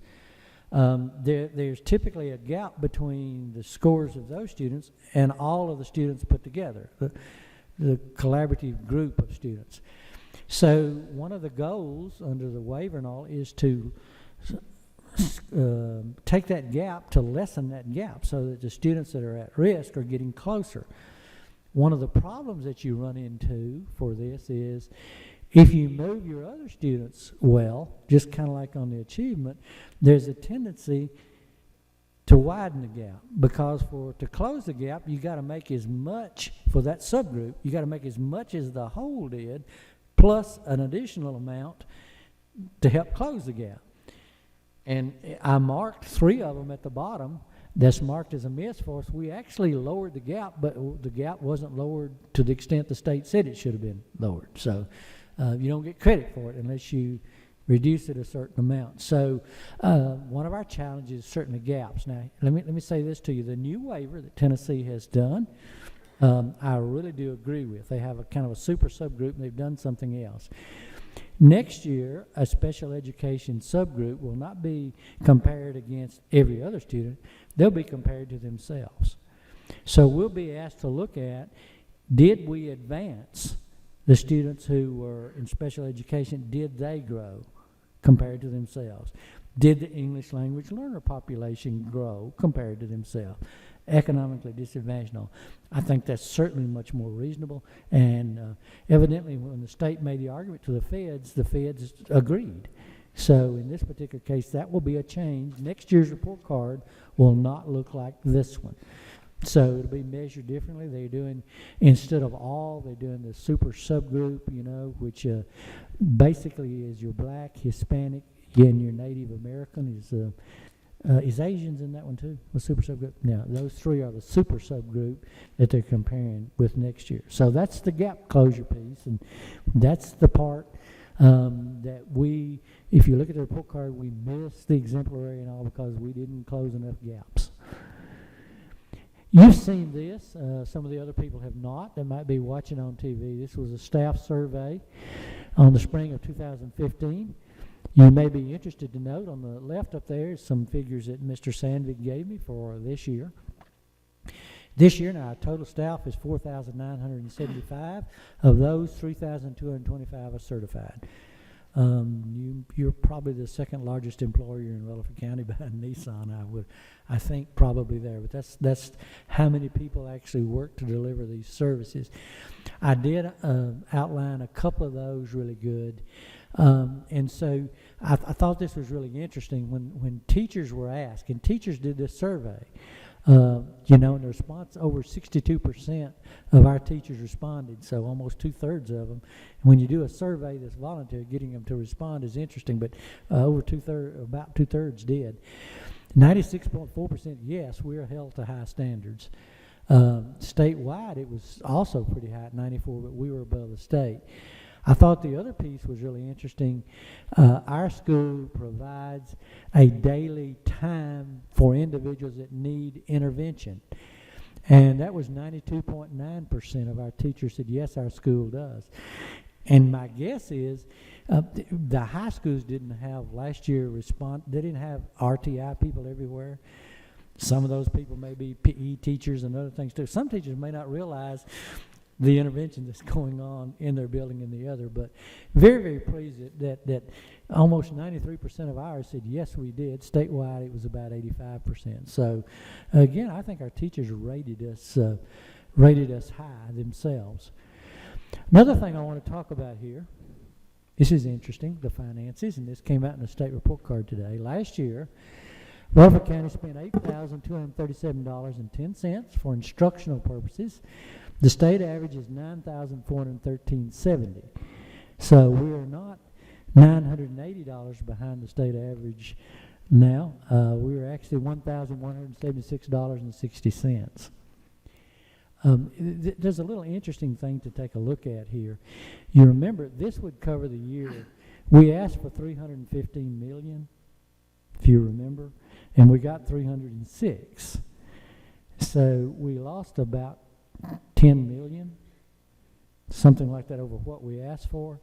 S2: there's typically a gap between the scores of those students and all of the students put together, the collaborative group of students. So one of the goals under the waiver and all is to take that gap, to lessen that gap so that the students that are at risk are getting closer. One of the problems that you run into for this is if you move your other students well, just kind of like on the achievement, there's a tendency to widen the gap, because to close the gap, you got to make as much for that subgroup. You got to make as much as the whole did, plus an additional amount to help close the gap. And I marked 3 of them at the bottom. That's marked as a miss for us. We actually lowered the gap, but the gap wasn't lowered to the extent the state said it should have been lowered. So you don't get credit for it unless you reduce it a certain amount. So one of our challenges is certainly gaps. Now, let me say this to you. The new waiver that Tennessee has done, I really do agree with. They have a kind of a super subgroup, and they've done something else. Next year, a special education subgroup will not be compared against every other student. They'll be compared to themselves. So we'll be asked to look at, did we advance the students who were in special education? Did they grow compared to themselves? Did the English language learner population grow compared to themselves? Economically disadvantaged. No. I think that's certainly much more reasonable, and evidently when the state made the argument to the feds agreed. So in this particular case, that will be a change. Next year's report card will not look like this one. So it'll be measured differently. They're doing, instead of all, they're doing the super subgroup, which basically is your Black, Hispanic, and your Native American. Is Asians in that one too? The super subgroup? No, those 3 are the super subgroup that they're comparing with next year. So that's the gap closure piece, and that's the part that if you look at the report card, we missed the exemplary and all because we didn't close enough gaps. You've seen this. Some of the other people have not. They might be watching on TV. This was a staff survey on the spring of 2015. You may be interested to note on the left up there is some figures that Mr. Sandvik gave me for this year. This year, now, our total staff is 4,975. Of those, 3,225 are certified. You're probably the second largest employer in Rutherford County behind Nissan, I think probably there. But that's how many people actually work to deliver these services. I did outline a couple of those really good. And so I thought this was really interesting when teachers were asked, and teachers did this survey, and the response, over 62% of our teachers responded, so almost 2/3 of them. And when you do a survey that's voluntary, getting them to respond is interesting, but about 2/3 did. 96.4% yes, we're held to high standards. Statewide, it was also pretty high at 94, but we were above the state. I thought the other piece was really interesting. Our school provides a daily time for individuals that need intervention. And that was 92.9% of our teachers said, yes, our school does. And my guess is, the high schools didn't have last year they didn't have RTI people everywhere. Some of those people may be PE teachers and other things too. Some teachers may not realize the intervention that's going on in their building and the other, but very, very pleased that almost 93% of ours said, yes, we did. Statewide, it was about 85%. So, again, I think our teachers rated us high themselves. Another thing I want to talk about here, this is interesting, the finances, and this came out in the state report card today. Last year, Rutherford County spent $8,237.10 for instructional purposes. The state average is $9,413.70. So we are not $980 behind the state average now. We are actually $1,176.60. There's a little interesting thing to take a look at here. You remember, this would cover the year. We asked for $315 million, if you remember, and we got 306. So we lost about 10 million, something like that, over what we asked for.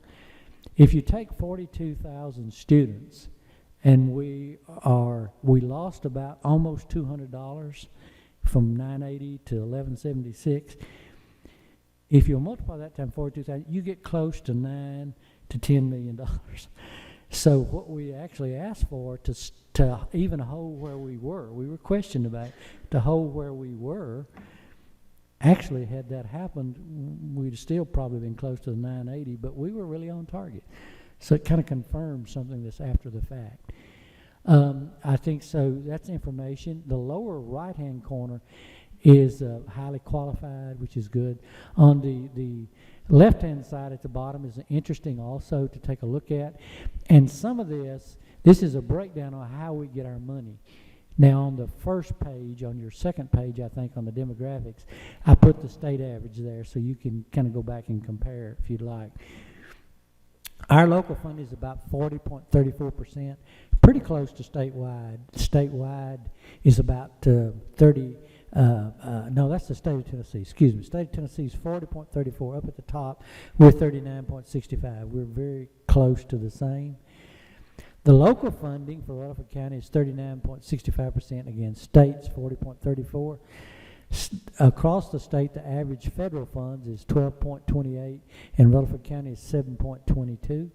S2: If you take 42,000 students, and we lost about almost $200 from 980 to 1176. If you multiply that times 42,000, you get close to $9 to $10 million. So what we actually asked for to even hold where we were questioned about it, to hold where we were. Actually, had that happened, we'd still probably been close to the 980, but we were really on target. So it kind of confirms something that's after the fact. I think so. That's information. The lower right-hand corner is highly qualified, which is good. On the left-hand side at the bottom is interesting also to take a look at. And some of this is a breakdown on how we get our money. Now, on the first page, on your second page, I think, on the demographics, I put the state average there so you can kind of go back and compare it if you'd like. Our local fund is about 40.34%, pretty close to statewide. Statewide is about 30, no, that's the state of Tennessee, excuse me. State of Tennessee is 40.34, up at the top. We're 39.65. We're very close to the same. The local funding for Rutherford County is 39.65%, again, state's 40.34. Across the state, the average federal funds is 12.28, and Rutherford County is 7.22.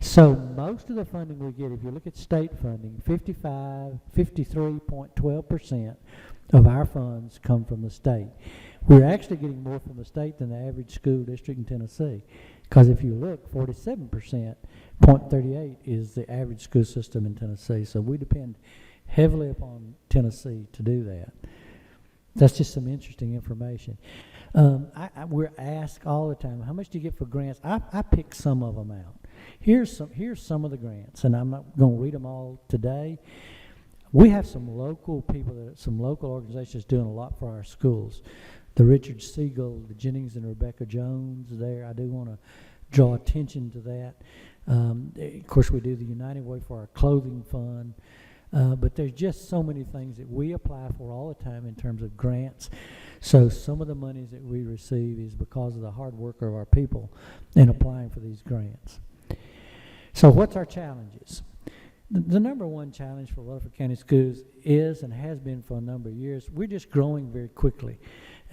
S2: So most of the funding we get, if you look at state funding, 53.12% of our funds come from the state. We're actually getting more from the state than the average school district in Tennessee, because if you look, 47.38 is the average school system in Tennessee. So we depend heavily upon Tennessee to do that. That's just some interesting information. We're asked all the time, how much do you get for grants? I pick some of them out. Here's some of the grants, and I'm not going to read them all today. We have some local people, some local organizations doing a lot for our schools. The Richard Siegel, the Jennings and Rebecca Jones there, I do want to draw attention to that. Of course, we do the United Way for our clothing fund. But there's just so many things that we apply for all the time in terms of grants. So some of the monies that we receive is because of the hard work of our people in applying for these grants. So what's our challenges? The number one challenge for Rutherford County Schools is and has been for a number of years, we're just growing very quickly.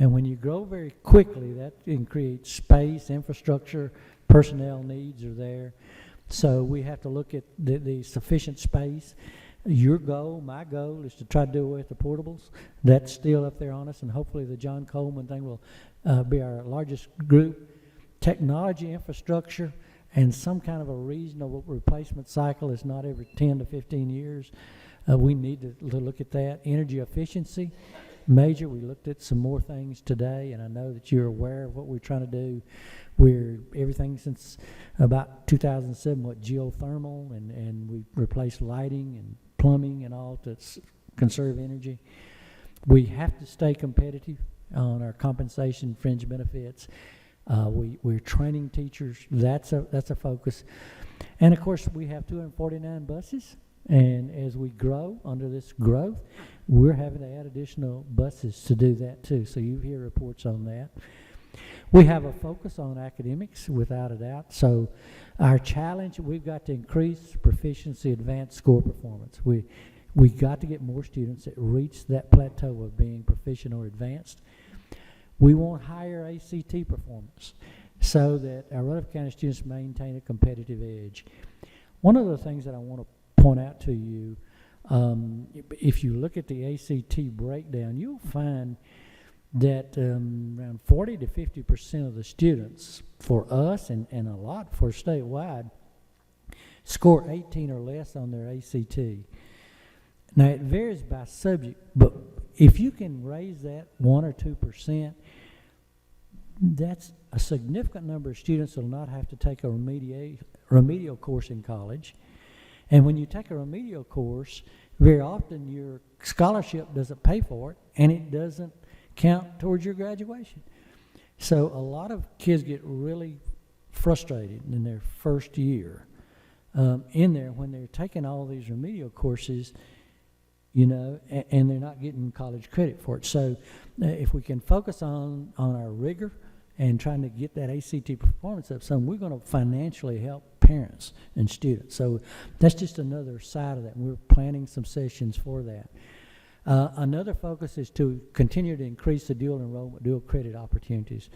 S2: And when you grow very quickly, that creates space, infrastructure, personnel needs are there. So we have to look at the sufficient space. Your goal, my goal, is to try to do away with the portables. That's still up there on us, and hopefully the John Coleman thing will be our largest group. Technology infrastructure and some kind of a reasonable replacement cycle is not every 10 to 15 years. We need to look at that. Energy efficiency, major. We looked at some more things today, and I know that you're aware of what we're trying to do. We're everything since about 2007, geothermal, and we replaced lighting and plumbing and all to conserve energy. We have to stay competitive on our compensation, fringe benefits. We're training teachers. That's a focus. And of course, we have 249 buses. And as we grow under this growth, we're having to add additional buses to do that too. So you hear reports on that. We have a focus on academics, without a doubt. So our challenge, we've got to increase proficiency, advanced score performance. We got to get more students that reach that plateau of being proficient or advanced. We want higher ACT performance so that our Rutherford County students maintain a competitive edge. One of the things that I want to point out to you, if you look at the ACT breakdown, you'll find that around 40 to 50% of the students for us and a lot for statewide score 18 or less on their ACT. Now, it varies by subject, but if you can raise that 1 or 2%, that's a significant number of students will not have to take a remedial course in college. And when you take a remedial course, very often your scholarship doesn't pay for it, and it doesn't count towards your graduation. So a lot of kids get really frustrated in their first year in there when they're taking all these remedial courses, you know, and they're not getting college credit for it. So if we can focus on our rigor and trying to get that ACT performance up some, we're going to financially help parents and students. So that's just another side of that. We're planning some sessions for that. Another focus is to continue to increase the dual enrollment, dual credit opportunities,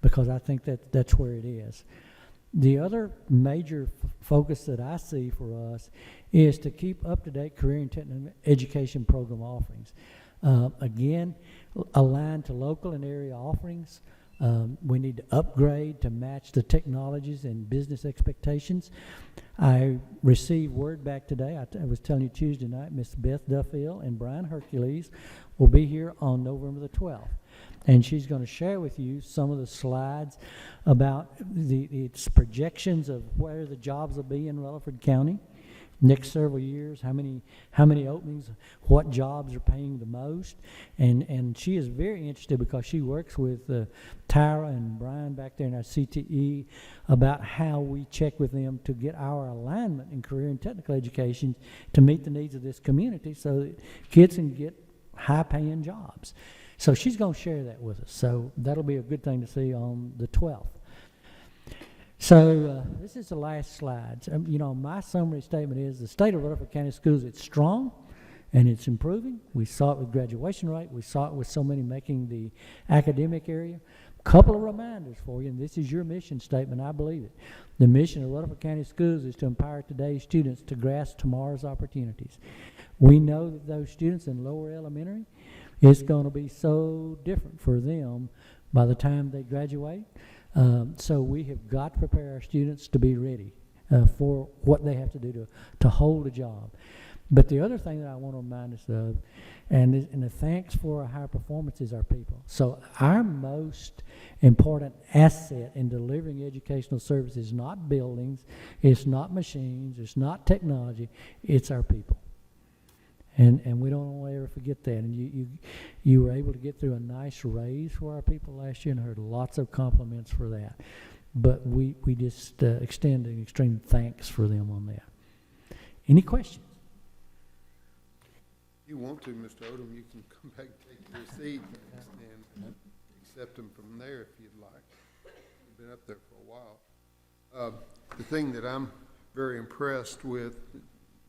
S2: because I think that's where it is. The other major focus that I see for us is to keep up-to-date career and technical education program offerings. Again, aligned to local and area offerings. We need to upgrade to match the technologies and business expectations. I received word back today. I was telling you Tuesday night, Miss Beth Duffield and Brian Hercules will be here on November the 12th. And she's going to share with you some of the slides about its projections of where the jobs will be in Rutherford County next several years, how many openings, what jobs are paying the most. And she is very interested because she works with Tyra and Brian back there in our CTE about how we check with them to get our alignment in career and technical education to meet the needs of this community so that kids can get high-paying jobs. So she's going to share that with us. So that'll be a good thing to see on the 12th. So this is the last slide. You know, my summary statement is the state of Rutherford County Schools, it's strong and it's improving. We saw it with graduation rate. We saw it with so many making the academic area. Couple of reminders for you, and this is your mission statement, I believe it. The mission of Rutherford County Schools is to empower today's students to grasp tomorrow's opportunities. We know that those students in lower elementary, it's going to be so different for them by the time they graduate. So we have got to prepare our students to be ready for what they have to do to hold a job. But the other thing that I want to remind us of, and the thanks for our high performance, is our people. So our most important asset in delivering educational services is not buildings, it's not machines, it's not technology, it's our people. And we don't want to ever forget that. And you were able to get through a nice raise for our people last year, and I heard lots of compliments for that. But we just extend an extreme thanks for them on that. Any questions?
S1: If you want to, Mr. Odom, you can come back and take your seat and accept them from there if you'd like. You've been up there for a while. The thing that I'm very impressed with,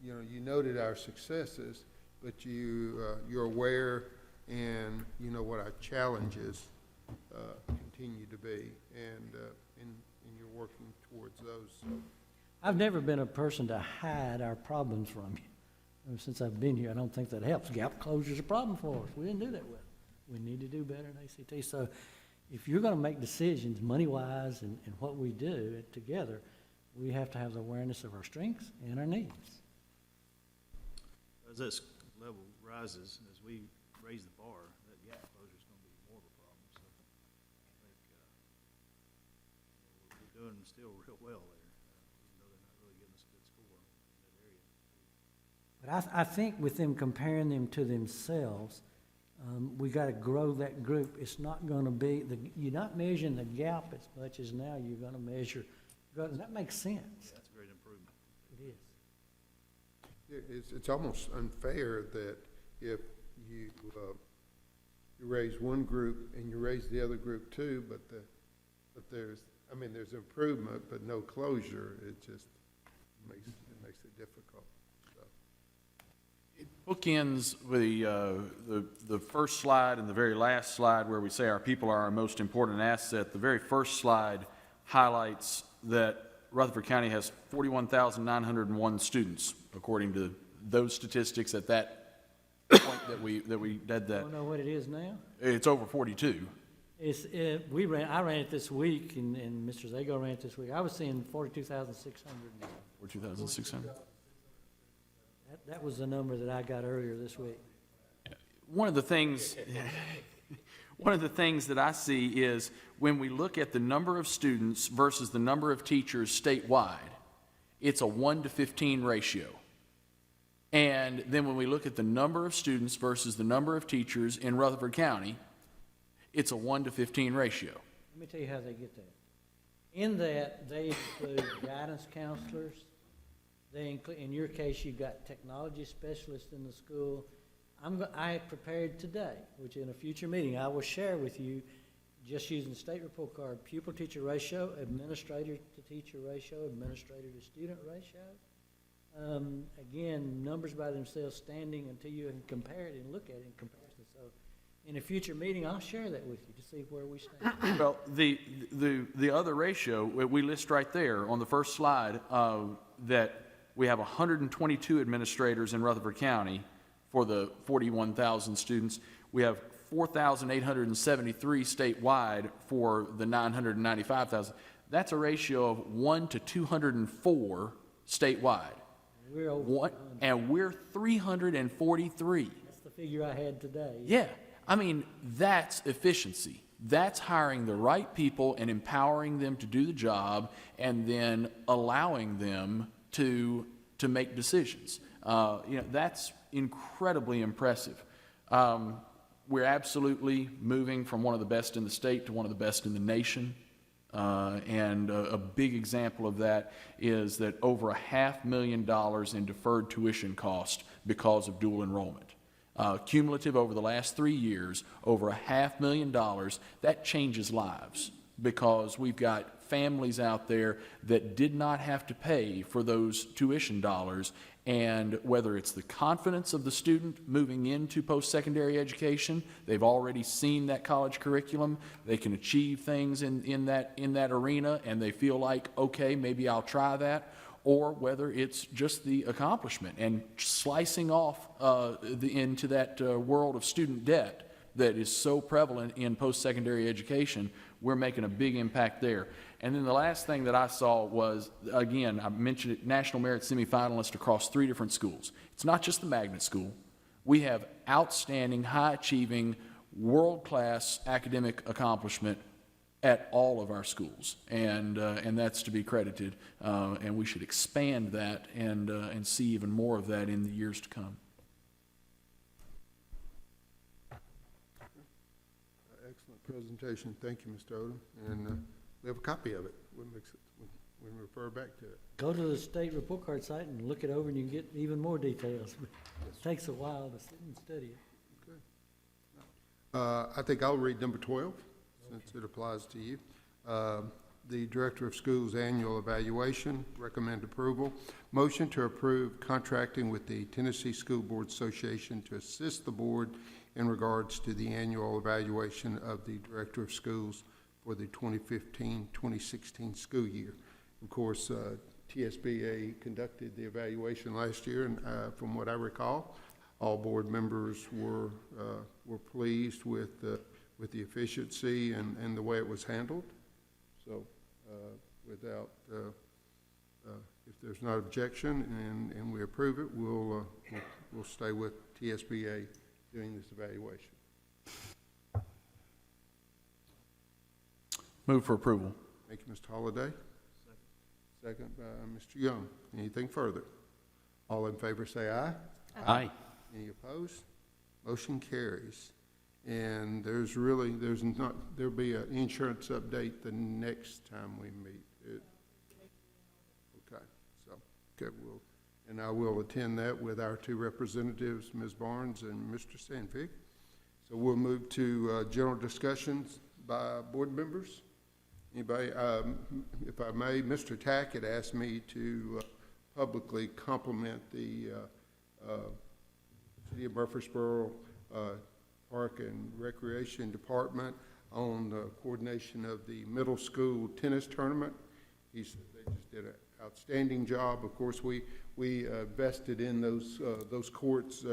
S1: you know, you noted our successes, but you're aware and you know what our challenges continue to be, and you're working towards those. So.
S2: I've never been a person to hide our problems from you. Ever since I've been here, I don't think that helps. Gap closure's a problem for us. We didn't do that well. We need to do better in ACT. So if you're going to make decisions money-wise and what we do together, we have to have the awareness of our strengths and our needs.
S13: As this level rises, as we raise the bar, that gap closure is going to be more of a problem. So I think we're doing still real well there, even though they're not really giving us a good score in that area.
S2: But I think with them comparing them to themselves, we got to grow that group. It's not going to be, you're not measuring the gap as much as now you're going to measure growth. And that makes sense.
S13: Yeah, that's a great improvement.
S2: It is.
S1: It's almost unfair that if you raise one group and you raise the other group too, but the But there's improvement, but no closure. It just makes it difficult.
S10: It bookends the first slide and the very last slide where we say our people are our most important asset. The very first slide highlights that Rutherford County has 41,901 students, according to those statistics at that point that we did that.
S2: Don't know what it is now?
S10: It's over 42.
S2: I ran it this week, and Mr. Zago ran it this week. I was seeing 42,600.
S10: Or 2,600.
S2: That was the number that I got earlier this week.
S10: One of the things that I see is when we look at the number of students versus the number of teachers statewide, it's a 1 to 15 ratio. And then when we look at the number of students versus the number of teachers in Rutherford County, it's a 1 to 15 ratio.
S2: Let me tell you how they get that. In that, they include guidance counselors. They include, in your case, you've got technology specialists in the school. I prepared today, which in a future meeting I will share with you, just using the state report card, pupil-teacher ratio, administrator-to-teacher ratio, administrator-to-student ratio. Again, numbers by themselves standing until you can compare it and look at it in comparison. So in a future meeting, I'll share that with you to see where we stand.
S10: Well, the other ratio, we list right there on the first slide, that we have 122 administrators in Rutherford County for the 41,000 students. We have 4,873 statewide for the 995,000. That's a ratio of 1 to 204 statewide.
S2: We're over
S10: And we're 343.
S2: That's the figure I had today.
S10: Yeah, I mean, that's efficiency. That's hiring the right people and empowering them to do the job and then allowing them to make decisions. That's incredibly impressive. We're absolutely moving from one of the best in the state to one of the best in the nation. And a big example of that is that over $500,000 in deferred tuition cost because of dual enrollment. Cumulative over the last 3 years, over $500,000. That changes lives because we've got families out there that did not have to pay for those tuition dollars. And whether it's the confidence of the student moving into post-secondary education, they've already seen that college curriculum, they can achieve things in that arena, and they feel like, okay, maybe I'll try that, or whether it's just the accomplishment and slicing off into that world of student debt that is so prevalent in post-secondary education. We're making a big impact there. And then the last thing that I saw was, again, I mentioned it, national merit semifinalist across 3 different schools. It's not just the magnet school. We have outstanding, high-achieving, world-class academic accomplishment at all of our schools, and that's to be credited. And we should expand that and see even more of that in the years to come.
S1: Excellent presentation. Thank you, Mr. Odom. And we have a copy of it. We can refer back to it.
S2: Go to the state report card site and look it over, and you can get even more details. It takes a while to sit and study it.
S1: Okay. I think I'll read number 12, since it applies to you. The Director of Schools Annual Evaluation, recommend approval. Motion to approve contracting with the Tennessee School Board Association to assist the board in regards to the annual evaluation of the Director of Schools for the 2015-2016 school year. Of course, TSBA conducted the evaluation last year, and from what I recall, all board members were pleased with the efficiency and the way it was handled. So, if there's not objection and we approve it, we'll stay with TSBA doing this evaluation.
S10: Move for approval.
S1: Thank you, Mr. Holliday. Second by Mr. Young. Anything further? All in favor say aye.
S10: Aye.
S1: Any opposed? Motion carries. And there'll be an insurance update the next time we meet. And I will attend that with our 2 representatives, Ms. Barnes and Mr. Sandvig. So we'll move to general discussions by board members. Anybody, if I may, Mr. Tackett asked me to publicly compliment the City of Murfreesboro Park and Recreation Department on the coordination of the middle school tennis tournament. They just did an outstanding job. Of course, we vested in those courts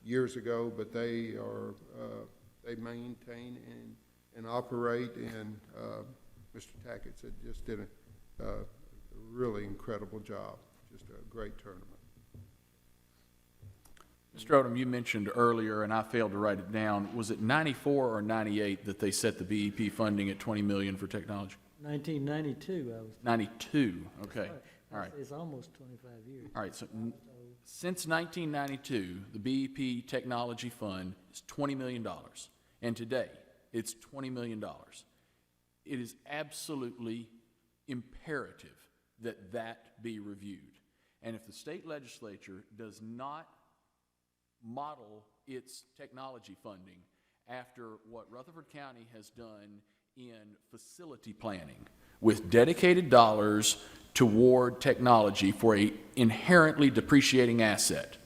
S1: years ago, but they maintain and operate, and Mr. Tackett said just did a really incredible job. Just a great tournament.
S10: Mr. Odom, you mentioned earlier, and I failed to write it down, was it 94 or 98 that they set the BEP funding at $20 million for technology?
S2: 1992, I was.
S10: 92, okay. All right.
S2: It's almost 25 years.
S10: All right, so since 1992, the BEP Technology Fund is $20 million, and today it's $20 million. It is absolutely imperative that that be reviewed. And if the state legislature does not model its technology funding after what Rutherford County has done in facility planning with dedicated dollars toward technology for an inherently depreciating asset,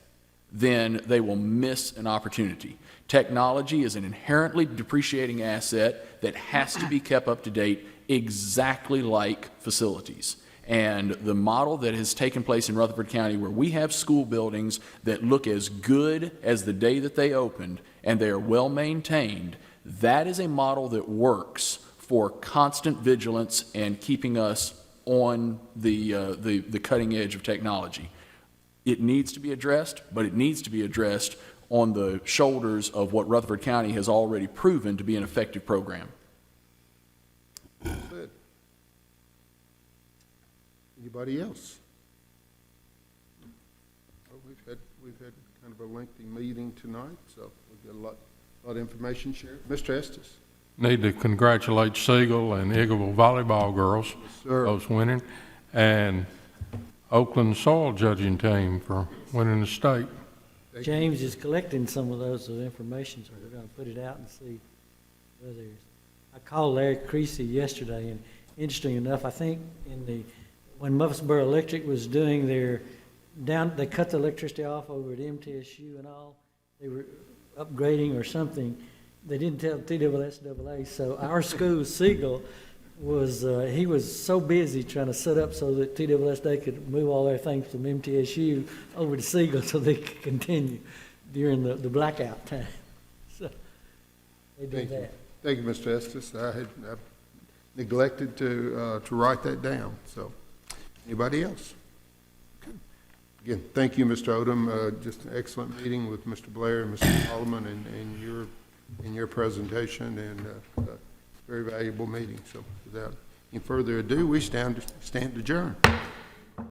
S10: then they will miss an opportunity. Technology is an inherently depreciating asset that has to be kept up to date, exactly like facilities. And the model that has taken place in Rutherford County, where we have school buildings that look as good as the day that they opened and they are well maintained, that is a model that works for constant vigilance and keeping us on the cutting edge of technology. It needs to be addressed, but it needs to be addressed on the shoulders of what Rutherford County has already proven to be an effective program.
S1: Good. Anybody else? Well, we've had kind of a lengthy meeting tonight, so we've got a lot of information shared. Mr. Estes.
S8: Need to congratulate Siegel and Eagleville volleyball girls,
S1: sir.
S8: those winning, and Oakland soil judging team for winning the state.
S2: James is collecting some of those information, so we're going to put it out and see whether there's. I called Larry Creasy yesterday, and interesting enough, I think when Murfreesboro Electric was doing they cut the electricity off over at MTSU and all. They were upgrading or something. They didn't tell TSSAA, so our school, Siegel, he was so busy trying to set up so that TSSAA could move all their things from MTSU over to Siegel so they could continue during the blackout time. So they did that.
S1: Thank you, Mr. Estes. I neglected to write that down. So, anybody else? Okay. Again, thank you, Mr. Odom. Just an excellent meeting with Mr. Blair and Mr. Solomon in your presentation, and very valuable meeting. So, without any further ado, we stand adjourned.